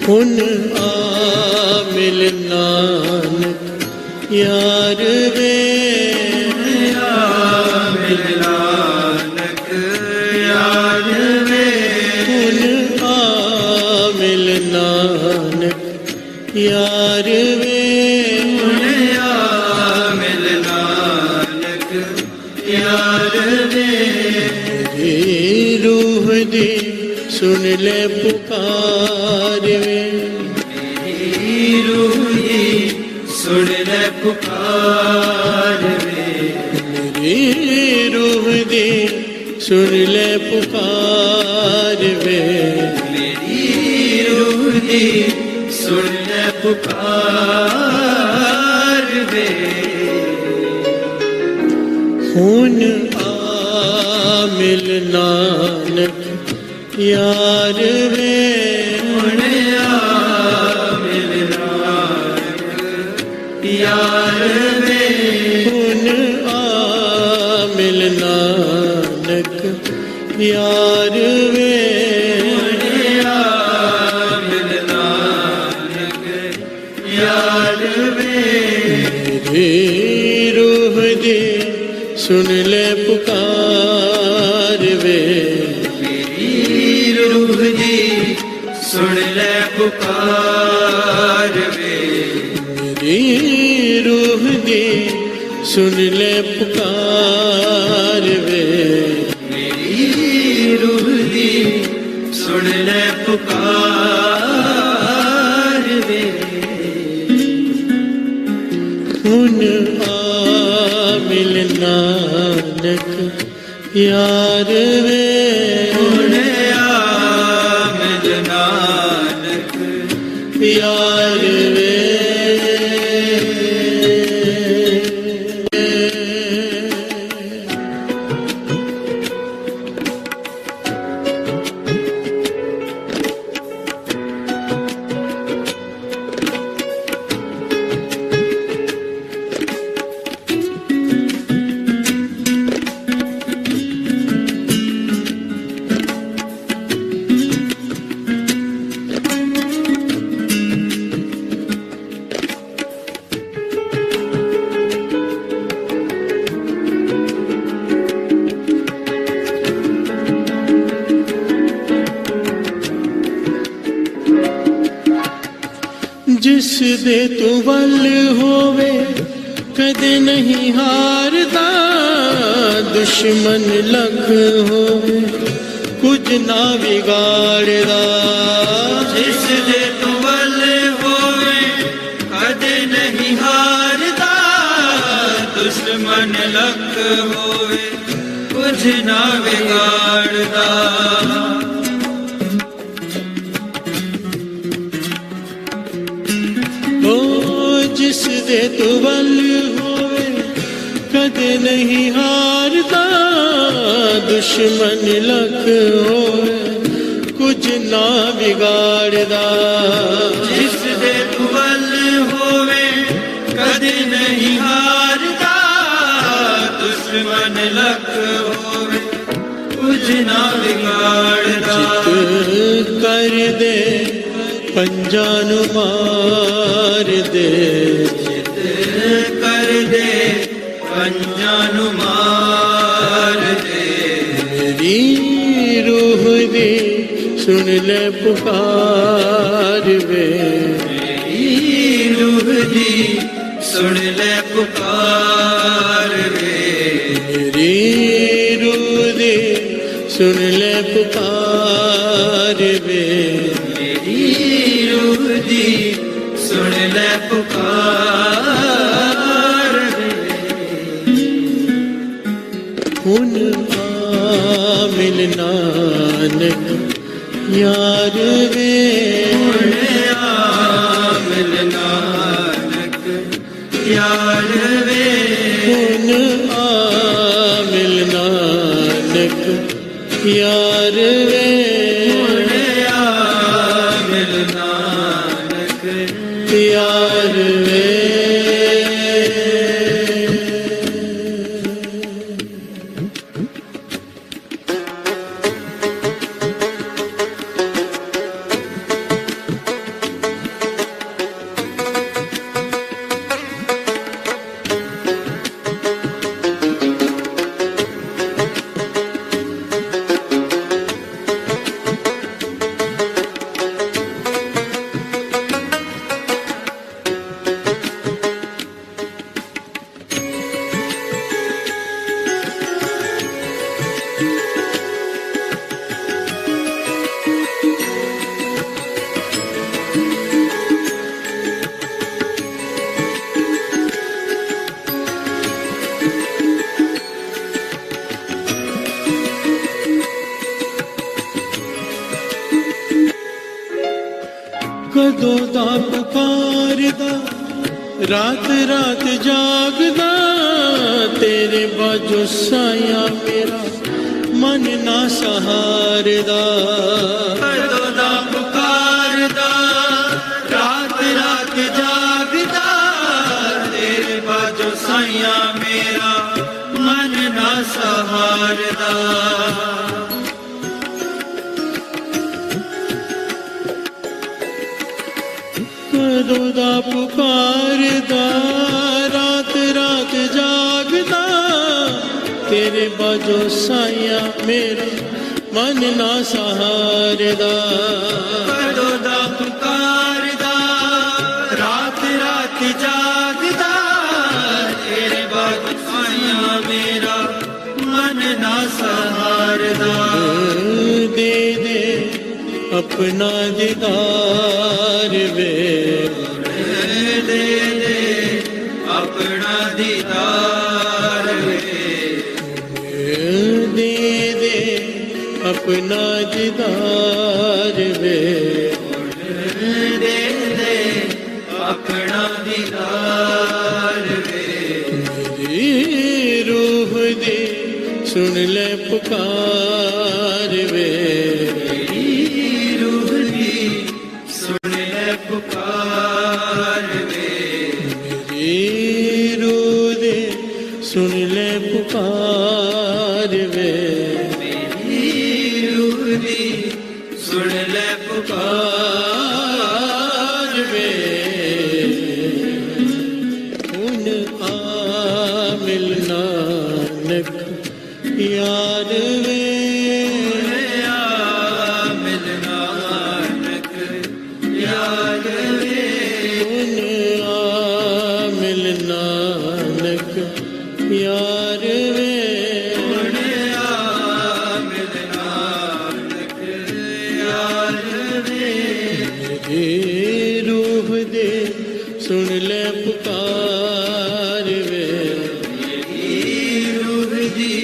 हुन आ मिल नानक यार वे, मिल नानक यार वे। हुन आ मिल नानक यार वे, मिल नानक यार वे। मेरी रूह दे सुन ले पुकार वे, मेरी रूह सुन ले पुकार वे मेरी रूह दी सुन ले पुकार वे मेरी रूह दी सुन ले पुकार वे हुन आ मिल नानक यार वे हुण आ मिल नानक यार वे हुन आ मिल नानक यार वे हुण आ मिल नानक यार वे मेरी रूह दी सुन ले पुकार वे मेरी रूह दी सुन ले पुकार वे मेरी रूह दी सुन ले पुकार वे मेरी रूह दी सुन ले पुकार वे हुन आ मिल नानक यार वे हुण आ मिल नानक यार वे जिस दे तू वल होवे कदे नहीं हारदा दुश्मन लख होवे कुछ ना बिगाड़दा जिस दे तू वल होवे कदे नहीं हारदा दुश्मन लख होवे कुछ ना बिगाड़दा ओ जिस दे तू वल होवे कदे नहीं हारदा दुश्मन लख होवे कुछ ना बिगाड़दा जिस दे तू वल होवे कदे नहीं हारदा दुश्मन लख होवे कुछ ना बिगाड़दा जित कर दे पंजा नु मार दे जित कर दे पंजां नु मार दे मेरी रूह दी सुन ले पुकार वे मेरी रूह दी सुन ले पुकार वे मेरी रूह दी सुन ले पुकार वे मेरी रूह दी सुन ले पुकार वे हुन आ मिल नानक यार वे हुण आ मिल नानक यार वे हुन आ मिल नानक यार वे हुण आ मिल नानक यार वे कदों दा पुकारदा रात रात जागदा तेरे बाजो साया मेरा मन ना सहारदा कदों दा पुकारदा रात रात जागदा तेरे बाजो साया मेरा मन ना सहारदा कदों दा पुकारदा रात रात जागदा तेरे बाजो साया मेरा मन ना सहारदा कदों दा पुकारदा रात रात जागदा तेरे बाजो साया मेरा मन ना सहारदा दे दे अपना दीदार वे दे दे अपना दीदार दे दे अपना दीदार वे दे दे अपना दीदार मेरी रूह दे सुन ले पुकार वे रूह दी सुन ले पुकार मेरी रूह दे सुन ले पुकार वे रूह दी सुन ले पुकार वे उन आ मिलना नक यार वे मिलना नक याद वे उन आ मिलना नक यार वे मिलना नक याद वे मेरी रूह दे सुन ले पुकार वे रूह दी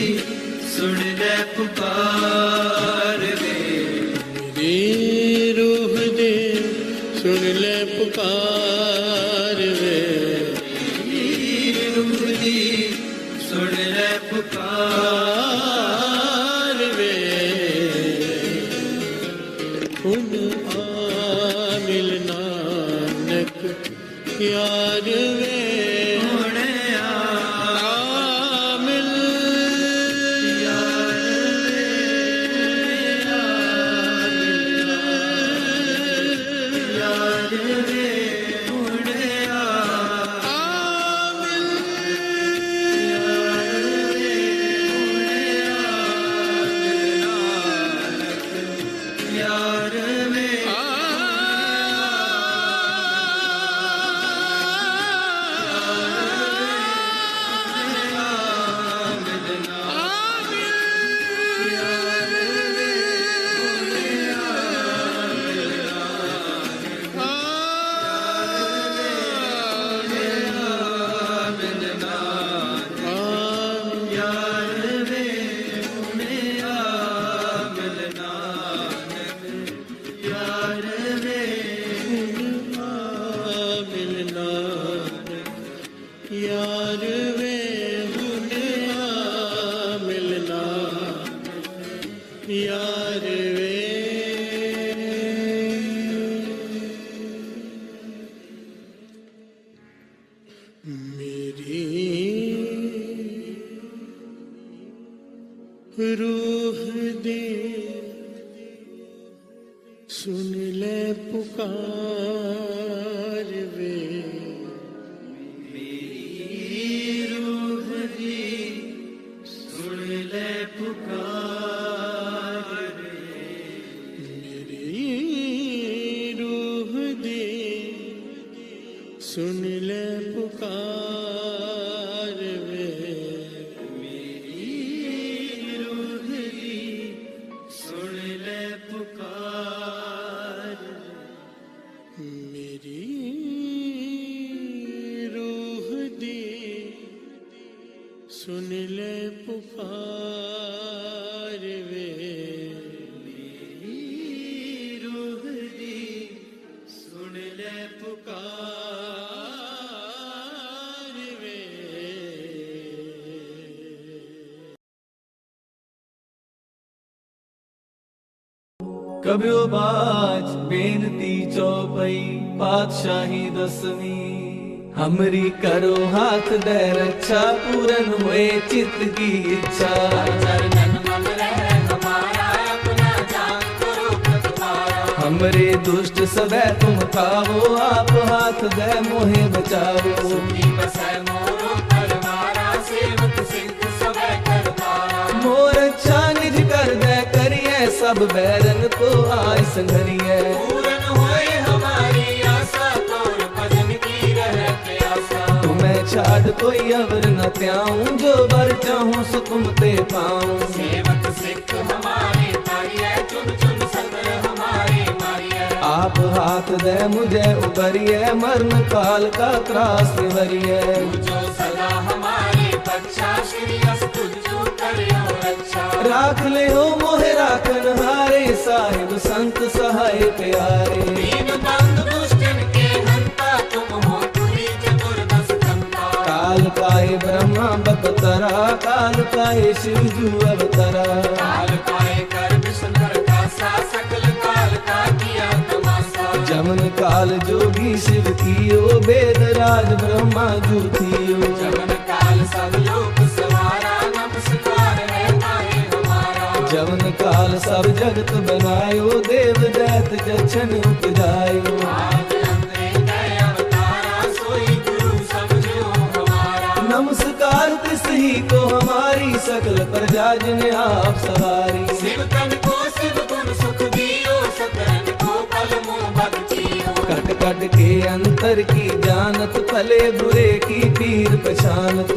सुन ले पुकार वे मेरी रूह दे सुन ले पुकार वे रूह दी सुन ले पुकार पुकार वे उन आ मिलना नक यार वे हुणे आ मिल याद वे हुणे आ यार वे यार वे हुन आ मिलना यार वे मेरी रूह दे सुन ले पुकार वे रूह दी सुन ले पुकार मेरी रूह दे सुन ले पुकार वे रूह दी सुन ले पुकार मेरी रूह दे सुन ले पुकार वे रूह दी सुन कब्यो बाज बेनती चौपई पातशाही दसवीं हमरी करो हाथ दे रक्षा पूरन हुए चित्त की इच्छा हमरे दुष्ट सदै तुम खावो आप हाथ दे मोहे बचावो मोर अच्छा निज कर दे करिए सब बैरन को आय संघरिए तुम्हें छाड़ कोई अवर न त्याऊं जो बर चाहूं सो तुम ते पाऊं सेवक सिख हमारे मारिए चुन चुन सकर हमारे मारिए आप हाथ दे मुझे उबरिए मरण काल का त्रास निवरिए जो सदा हमारे बच्चा श्री अस्तु जो करियो रक्षा राख ले हो मोहे राखन हारे साहिब संत सहाय प्यारे दीन बंद दुष्टन के हंता तुम हो तुरी चतुर्दश कंता काल पाए ब्रह्मा बपतरा काल पाए शिव जू अवतरा काल पाए कर विष्णु का सा सकल काल का किया तमाशा जमन काल जोगी शिव कियो वेद राज ब्रह्मा जू थियो जमन काल सब लोक सवारा नमस्कार है नाहे हमारा जमन काल सब जगत बनायो देव दैत जछन उपजायो नमस्कार तिस ही को हमारी सकल प्रजा जिने आप सवारी शिव तन को शिव गुण सुख दियो सकरन को पल मोह भक्तियो कट कट के अंतर की जानत भले बुरे की पीर पहचानत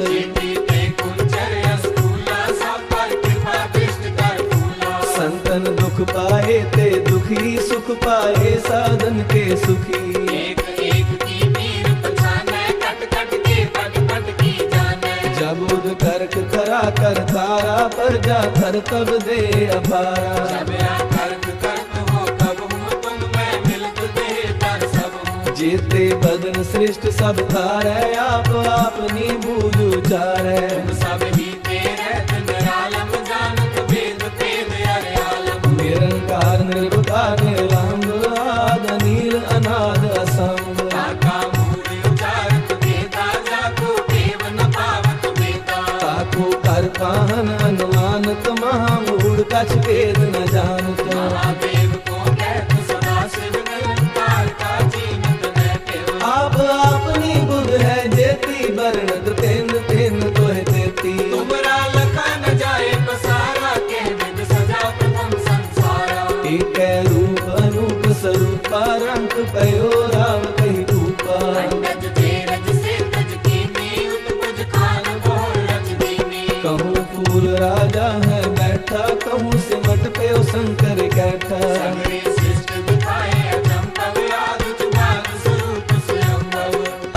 संतन दुख पाए ते दुखी सुख पाए साधन के सुखी एक एक की पीर पहचाने कट कट के पट पट की जाने जब उद करक करा कर तारा पर जा कर तब दे अपारा जब या करक करत हो तब हो तुम मैं मिलत दे तर सब हो जेते बदन सृष्ट सब थारे आप अपनी बूझ उचारे सब ही तेरे निरालम जानत वेद तेद अरे आलम निरंकार निर्विकार निरालंब आद नील अनाद असंग काका मूल उचारत वेदा जाको देव न पावत वेदा काको कर पाहन अनुमानत महामूढ़ कछ वेद न जानत महादेव को कहत सदा शिव निरंकार का जीवित रहते आप अपनी बुध है जेती वर्णत तेन तेन तोहे तेती तुमरा लखा न जाए पसारा के विद सजा प्रथम संसारा एक रूप अनूप स्वरूपा रंग पयो राम कही रूपा अंगज तेरज से तज कीनी उत्पुज खान बोल रच दीनी कहूँ फूल राजा है बैठा कहूँ सिमट पे शंकर कैठा सगरे सृष्ट दिखाए अजंपव आदि जुगाद स्वरूप स्वयंभव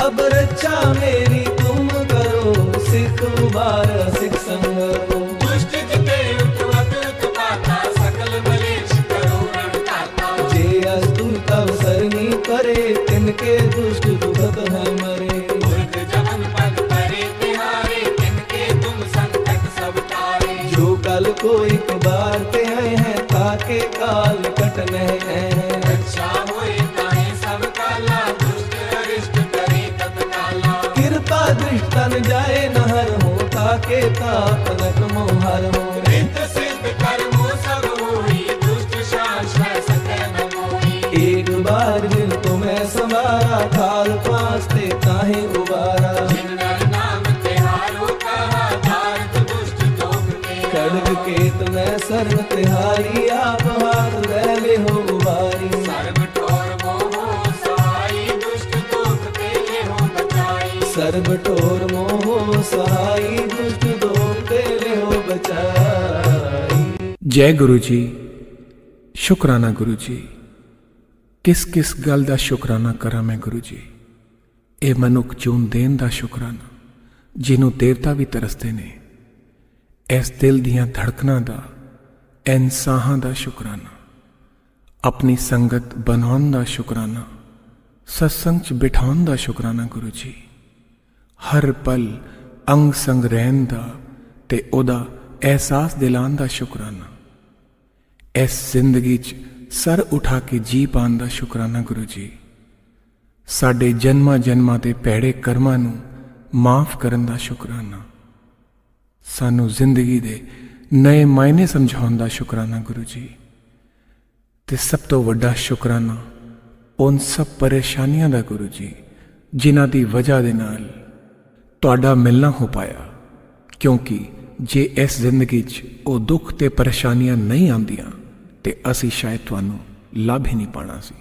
अब रक्षा मेरी तुम करो सिख उबार सिख संगरो दुष्ट जिते उठवत उत्पाता सकल मलेश करो रणदाता जे अस्तु तब सरनी करे तिनके दुष्ट दुखत है मरे मूर्ख जमन पद परे तिहारे तिनके तुम संकट सब तारे जो कल को एक बार ते आए हैं ताके काल कटने हैं रक्षा होए ताहे सब काला दुष्ट अरिष्ट करे तत्काला कृपा दृष्ट न जाए नहर हो ताके तापनक मोहर हो रित सिद्ध कर्मो सब होई दुष्ट शासन सके न मोही एक बार जिन तुम्हें संवारा काल पास्ते ताहे उबारा जिन नर नाम तिहारो कहा भारत दुष्ट दोग में खड्ग केत में सर्व तिहारी आप हाथ ले हो उबारी सर्व ठोर मोह सहाई दुष्ट दोग ते ले हो बचाई सर्व ठोर मोह सहाई दुष्ट दोग ते ले हो बचाई। जय गुरु जी। शुकराना गुरु जी। किस किस गल दा शुकराना करा मैं गुरु जी। ए मनुख चून देन दा शुकराना जिन्हों देवता भी तरसते ने। इस दिल दियां धड़कनां दा इन साहां दा शुकराना। अपनी संगत बनाउण दा शुकराना। सत्संग च बिठाउण दा शुकराना गुरु जी। हर पल अंग संग रहन दा ते ओदा एहसास दिलान दा शुकराना। इस जिंदगी च ਸਰ ਉਠਾ ਕੇ ਜੀ ਪਾਉਣ ਦਾ ਸ਼ੁਕਰਾਨਾ ਗੁਰੂ ਜੀ। ਸਾਡੇ ਜਨਮਾਂ ਜਨਮਾਂ ਦੇ ਭੈੜੇ ਕਰਮਾਂ ਨੂੰ ਮਾਫ ਕਰਨ ਦਾ ਸ਼ੁਕਰਾਨਾ। ਸਾਨੂੰ ਜ਼ਿੰਦਗੀ ਦੇ ਨਏ ਮਾਇਨੇ ਸਮਝਾਉਣ ਦਾ ਸ਼ੁਕਰਾਨਾ ਗੁਰੂ ਜੀ। ਤੇ ਸਭ ਤੋਂ ਵੱਡਾ ਸ਼ੁਕਰਾਨਾ ਉਨ ਸਭ ਪਰੇਸ਼ਾਨੀਆਂ ਦਾ ਗੁਰੂ ਜੀ, ਜਿਨ੍ਹਾਂ ਦੀ ਵਜ੍ਹਾ ਦੇ ਨਾਲ ਤੁਹਾਡਾ ਮਿਲਣਾ ਹੋ ਪਾਇਆ। ਕਿਉਂਕਿ ਜੇ ਇਸ ਜ਼ਿੰਦਗੀ 'ਚ ਉਹ ਦੁੱਖ ਤੇ ਪਰੇਸ਼ਾਨੀਆਂ ਨਹੀਂ ਆਉਂਦੀਆਂ ਤੇ ਅਸੀਂ ਸ਼ਾਇਦ ਤੁਹਾਨੂੰ ਲੱਭ ਹੀ ਨਹੀਂ ਪਾਣਾ ਸੀ।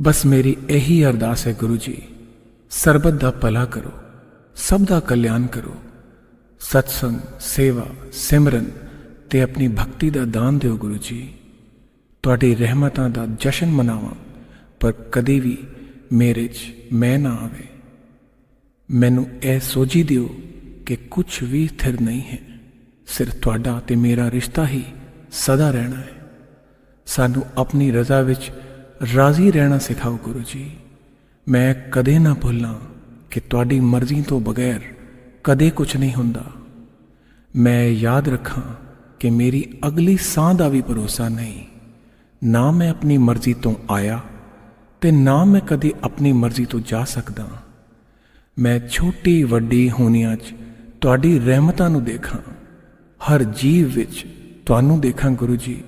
ਬਸ ਮੇਰੀ ਇਹੀ ਅਰਦਾਸ ਹੈ ਗੁਰੂ ਜੀ, ਸਰਬਤ ਦਾ ਭਲਾ ਕਰੋ, ਸਭ ਦਾ ਕਲਿਆਣ ਕਰੋ। ਸਤਸੰਗ, ਸੇਵਾ, ਸਿਮਰਨ ਤੇ ਆਪਣੀ ਭਗਤੀ ਦਾ ਦਾਨ ਦਿਓ ਗੁਰੂ ਜੀ। ਤੁਹਾਡੀ ਰਹਿਮਤਾਂ ਦਾ ਜਸ਼ਨ ਮਨਾਵਾਂ, ਪਰ ਕਦੇ ਵੀ ਮੇਰੇ 'ਚ ਮੈਂ ਨਾ ਆਵੇ। ਮੈਨੂੰ ਇਹ ਸੋਝੀ ਦਿਓ ਕਿ ਕੁਝ ਵੀ ਸਥਿਰ ਨਹੀਂ ਹੈ, ਸਿਰਫ ਤੁਹਾਡਾ ਤੇ ਮੇਰਾ ਰਿਸ਼ਤਾ ਹੀ ਸਦਾ ਰਹਿਣਾ ਹੈ। ਸਾਨੂੰ ਆਪਣੀ ਰਜ਼ਾ ਵਿੱਚ ਰਾਜ਼ੀ ਰਹਿਣਾ ਸਿਖਾਓ ਗੁਰੂ ਜੀ। ਮੈਂ ਕਦੇ ਨਾ ਭੁੱਲਾਂ ਕਿ ਤੁਹਾਡੀ ਮਰਜ਼ੀ ਤੋਂ ਬਗੈਰ ਕਦੇ ਕੁਝ ਨਹੀਂ ਹੁੰਦਾ। ਮੈਂ ਯਾਦ ਰੱਖਾਂ ਕਿ ਮੇਰੀ ਅਗਲੀ ਸਾਹ ਦਾ ਵੀ ਭਰੋਸਾ ਨਹੀਂ। ਨਾ ਮੈਂ ਆਪਣੀ ਮਰਜ਼ੀ ਤੋਂ ਆਇਆ ਤੇ ਨਾ ਮੈਂ ਕਦੇ ਆਪਣੀ ਮਰਜ਼ੀ ਤੋਂ ਜਾ ਸਕਦਾ। ਮੈਂ ਛੋਟੀ ਵੱਡੀ ਹੋਣੀਆਂ 'ਚ ਤੁਹਾਡੀ ਰਹਿਮਤਾਂ ਨੂੰ ਦੇਖਾਂ, ਹਰ ਜੀਵ ਵਿੱਚ ਤੁਹਾਨੂੰ ਦੇਖਾਂ ਗੁਰੂ ਜੀ।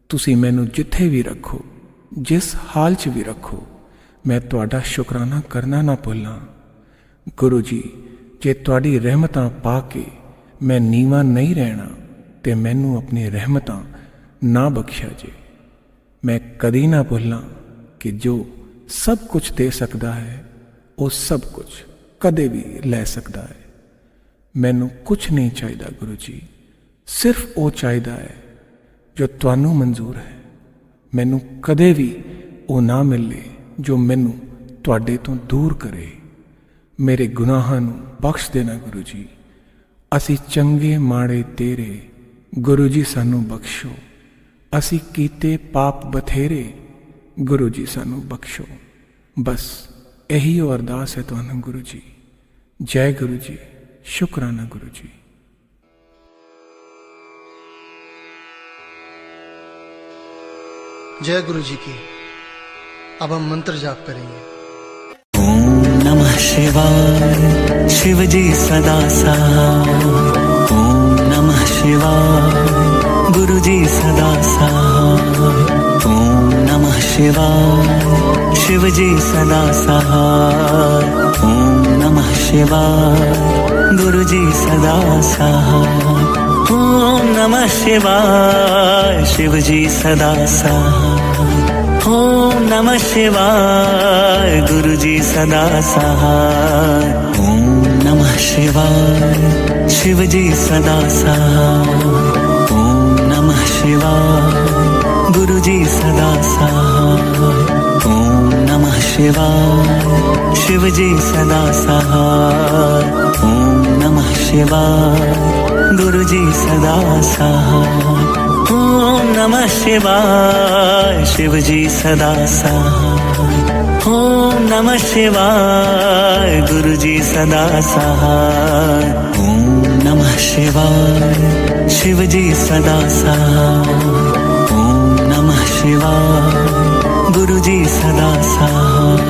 ਤੁਸੀਂ ਮੈਨੂੰ ਜਿੱਥੇ ਵੀ ਰੱਖੋ, ਜਿਸ ਹਾਲ 'ਚ ਵੀ ਰੱਖੋ, ਮੈਂ ਤੁਹਾਡਾ ਸ਼ੁਕਰਾਨਾ ਕਰਨਾ ਨਾ ਭੁੱਲਾਂ ਗੁਰੂ ਜੀ। ਜੇ ਤੁਹਾਡੀ ਰਹਿਮਤਾਂ ਪਾ ਕੇ ਮੈਂ ਨੀਵਾਂ ਨਹੀਂ ਰਹਿਣਾ ਤੇ ਮੈਨੂੰ ਆਪਣੀ ਰਹਿਮਤਾਂ ਨਾ ਬਖਸ਼ਿਆ ਜੇ। ਮੈਂ ਕਦੀ ਨਾ ਭੁੱਲਾਂ ਕਿ ਜੋ ਸਭ ਕੁਝ ਦੇ ਸਕਦਾ ਹੈ, ਉਹ ਸਭ ਕੁਝ ਕਦੇ ਵੀ ਲੈ ਸਕਦਾ ਹੈ। ਮੈਨੂੰ ਕੁਝ ਨਹੀਂ ਚਾਹੀਦਾ ਗੁਰੂ ਜੀ, ਸਿਰਫ ਉਹ ਚਾਹੀਦਾ ਹੈ ਜੋ ਤੁਹਾਨੂੰ ਮਨਜ਼ੂਰ ਹੈ। ਮੈਨੂੰ ਕਦੇ ਵੀ ਉਹ ਨਾ ਮਿਲੇ ਜੋ ਮੈਨੂੰ ਤੁਹਾਡੇ ਤੋਂ ਦੂਰ ਕਰੇ। ਮੇਰੇ ਗੁਨਾਹਾਂ ਨੂੰ ਬਖਸ਼ ਦੇਣਾ ਗੁਰੂ ਜੀ। ਅਸੀਂ ਚੰਗੇ ਮਾੜੇ ਤੇਰੇ, ਗੁਰੂ ਜੀ ਸਾਨੂੰ ਬਖਸ਼ੋ। ਅਸੀਂ ਕੀਤੇ ਪਾਪ ਬਥੇਰੇ, ਗੁਰੂ ਜੀ ਸਾਨੂੰ ਬਖਸ਼ੋ। ਬਸ ਇਹੀ ਉਹ ਅਰਦਾਸ ਹੈ ਤੁਹਾਨੂੰ ਗੁਰੂ ਜੀ। ਜੈ ਗੁਰੂ जी, शुक्राना गुरु जी। जय गुरु जी की। अब हम मंत्र जाप करेंगे। ओम नमः शिवाय, शिव जी सदा सहाय। ओम नमः शिवाय, गुरु जी सदा सहाय। ओम नमः शिवाय, शिव जी सदा सहाय। ओम नमः शिवाय, गुरु जी सदा सहाय। ओम नमः शिवाय, शिव जी सदा सहाय। ओम नमः शिवाय, गुरु जी सदा सहाय। ओम नमः शिवाय, शिव जी सदा सहाय। ओम नमः शिवाय, गुरु जी सदा सहाय। ओम नमः शिवाय, शिव जी सदा सहाय। ओम नमः शिवाय, गुरु जी सदा सहाय। ओम नमः शिवाय, शिव जी सदा सहाय। ओम नमः शिवाय, गुरु जी सदा सहाय। ओम नमः शिवाय, शिव जी सदा सहाय। ओम नमः शिवाय, गुरु जी सदा सहाय।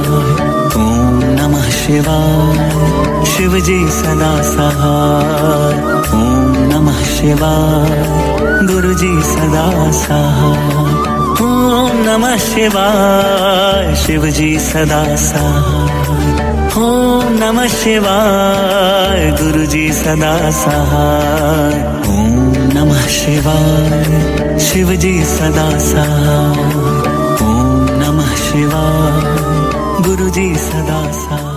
ओम नमः शिवाय, शिव जी सदा सहाय। ओम नमः शिवाय, गुरु जी सदा सहाय। ओम नमः शिवाय, शिव जी सदा सहाय। ओम नमः शिवाय, गुरु जी सदा सहाय। ओम नमः शिवाय, शिव जी सदा सहाय। ओम नमः शिवाय, गुरु जी सदा सहाय।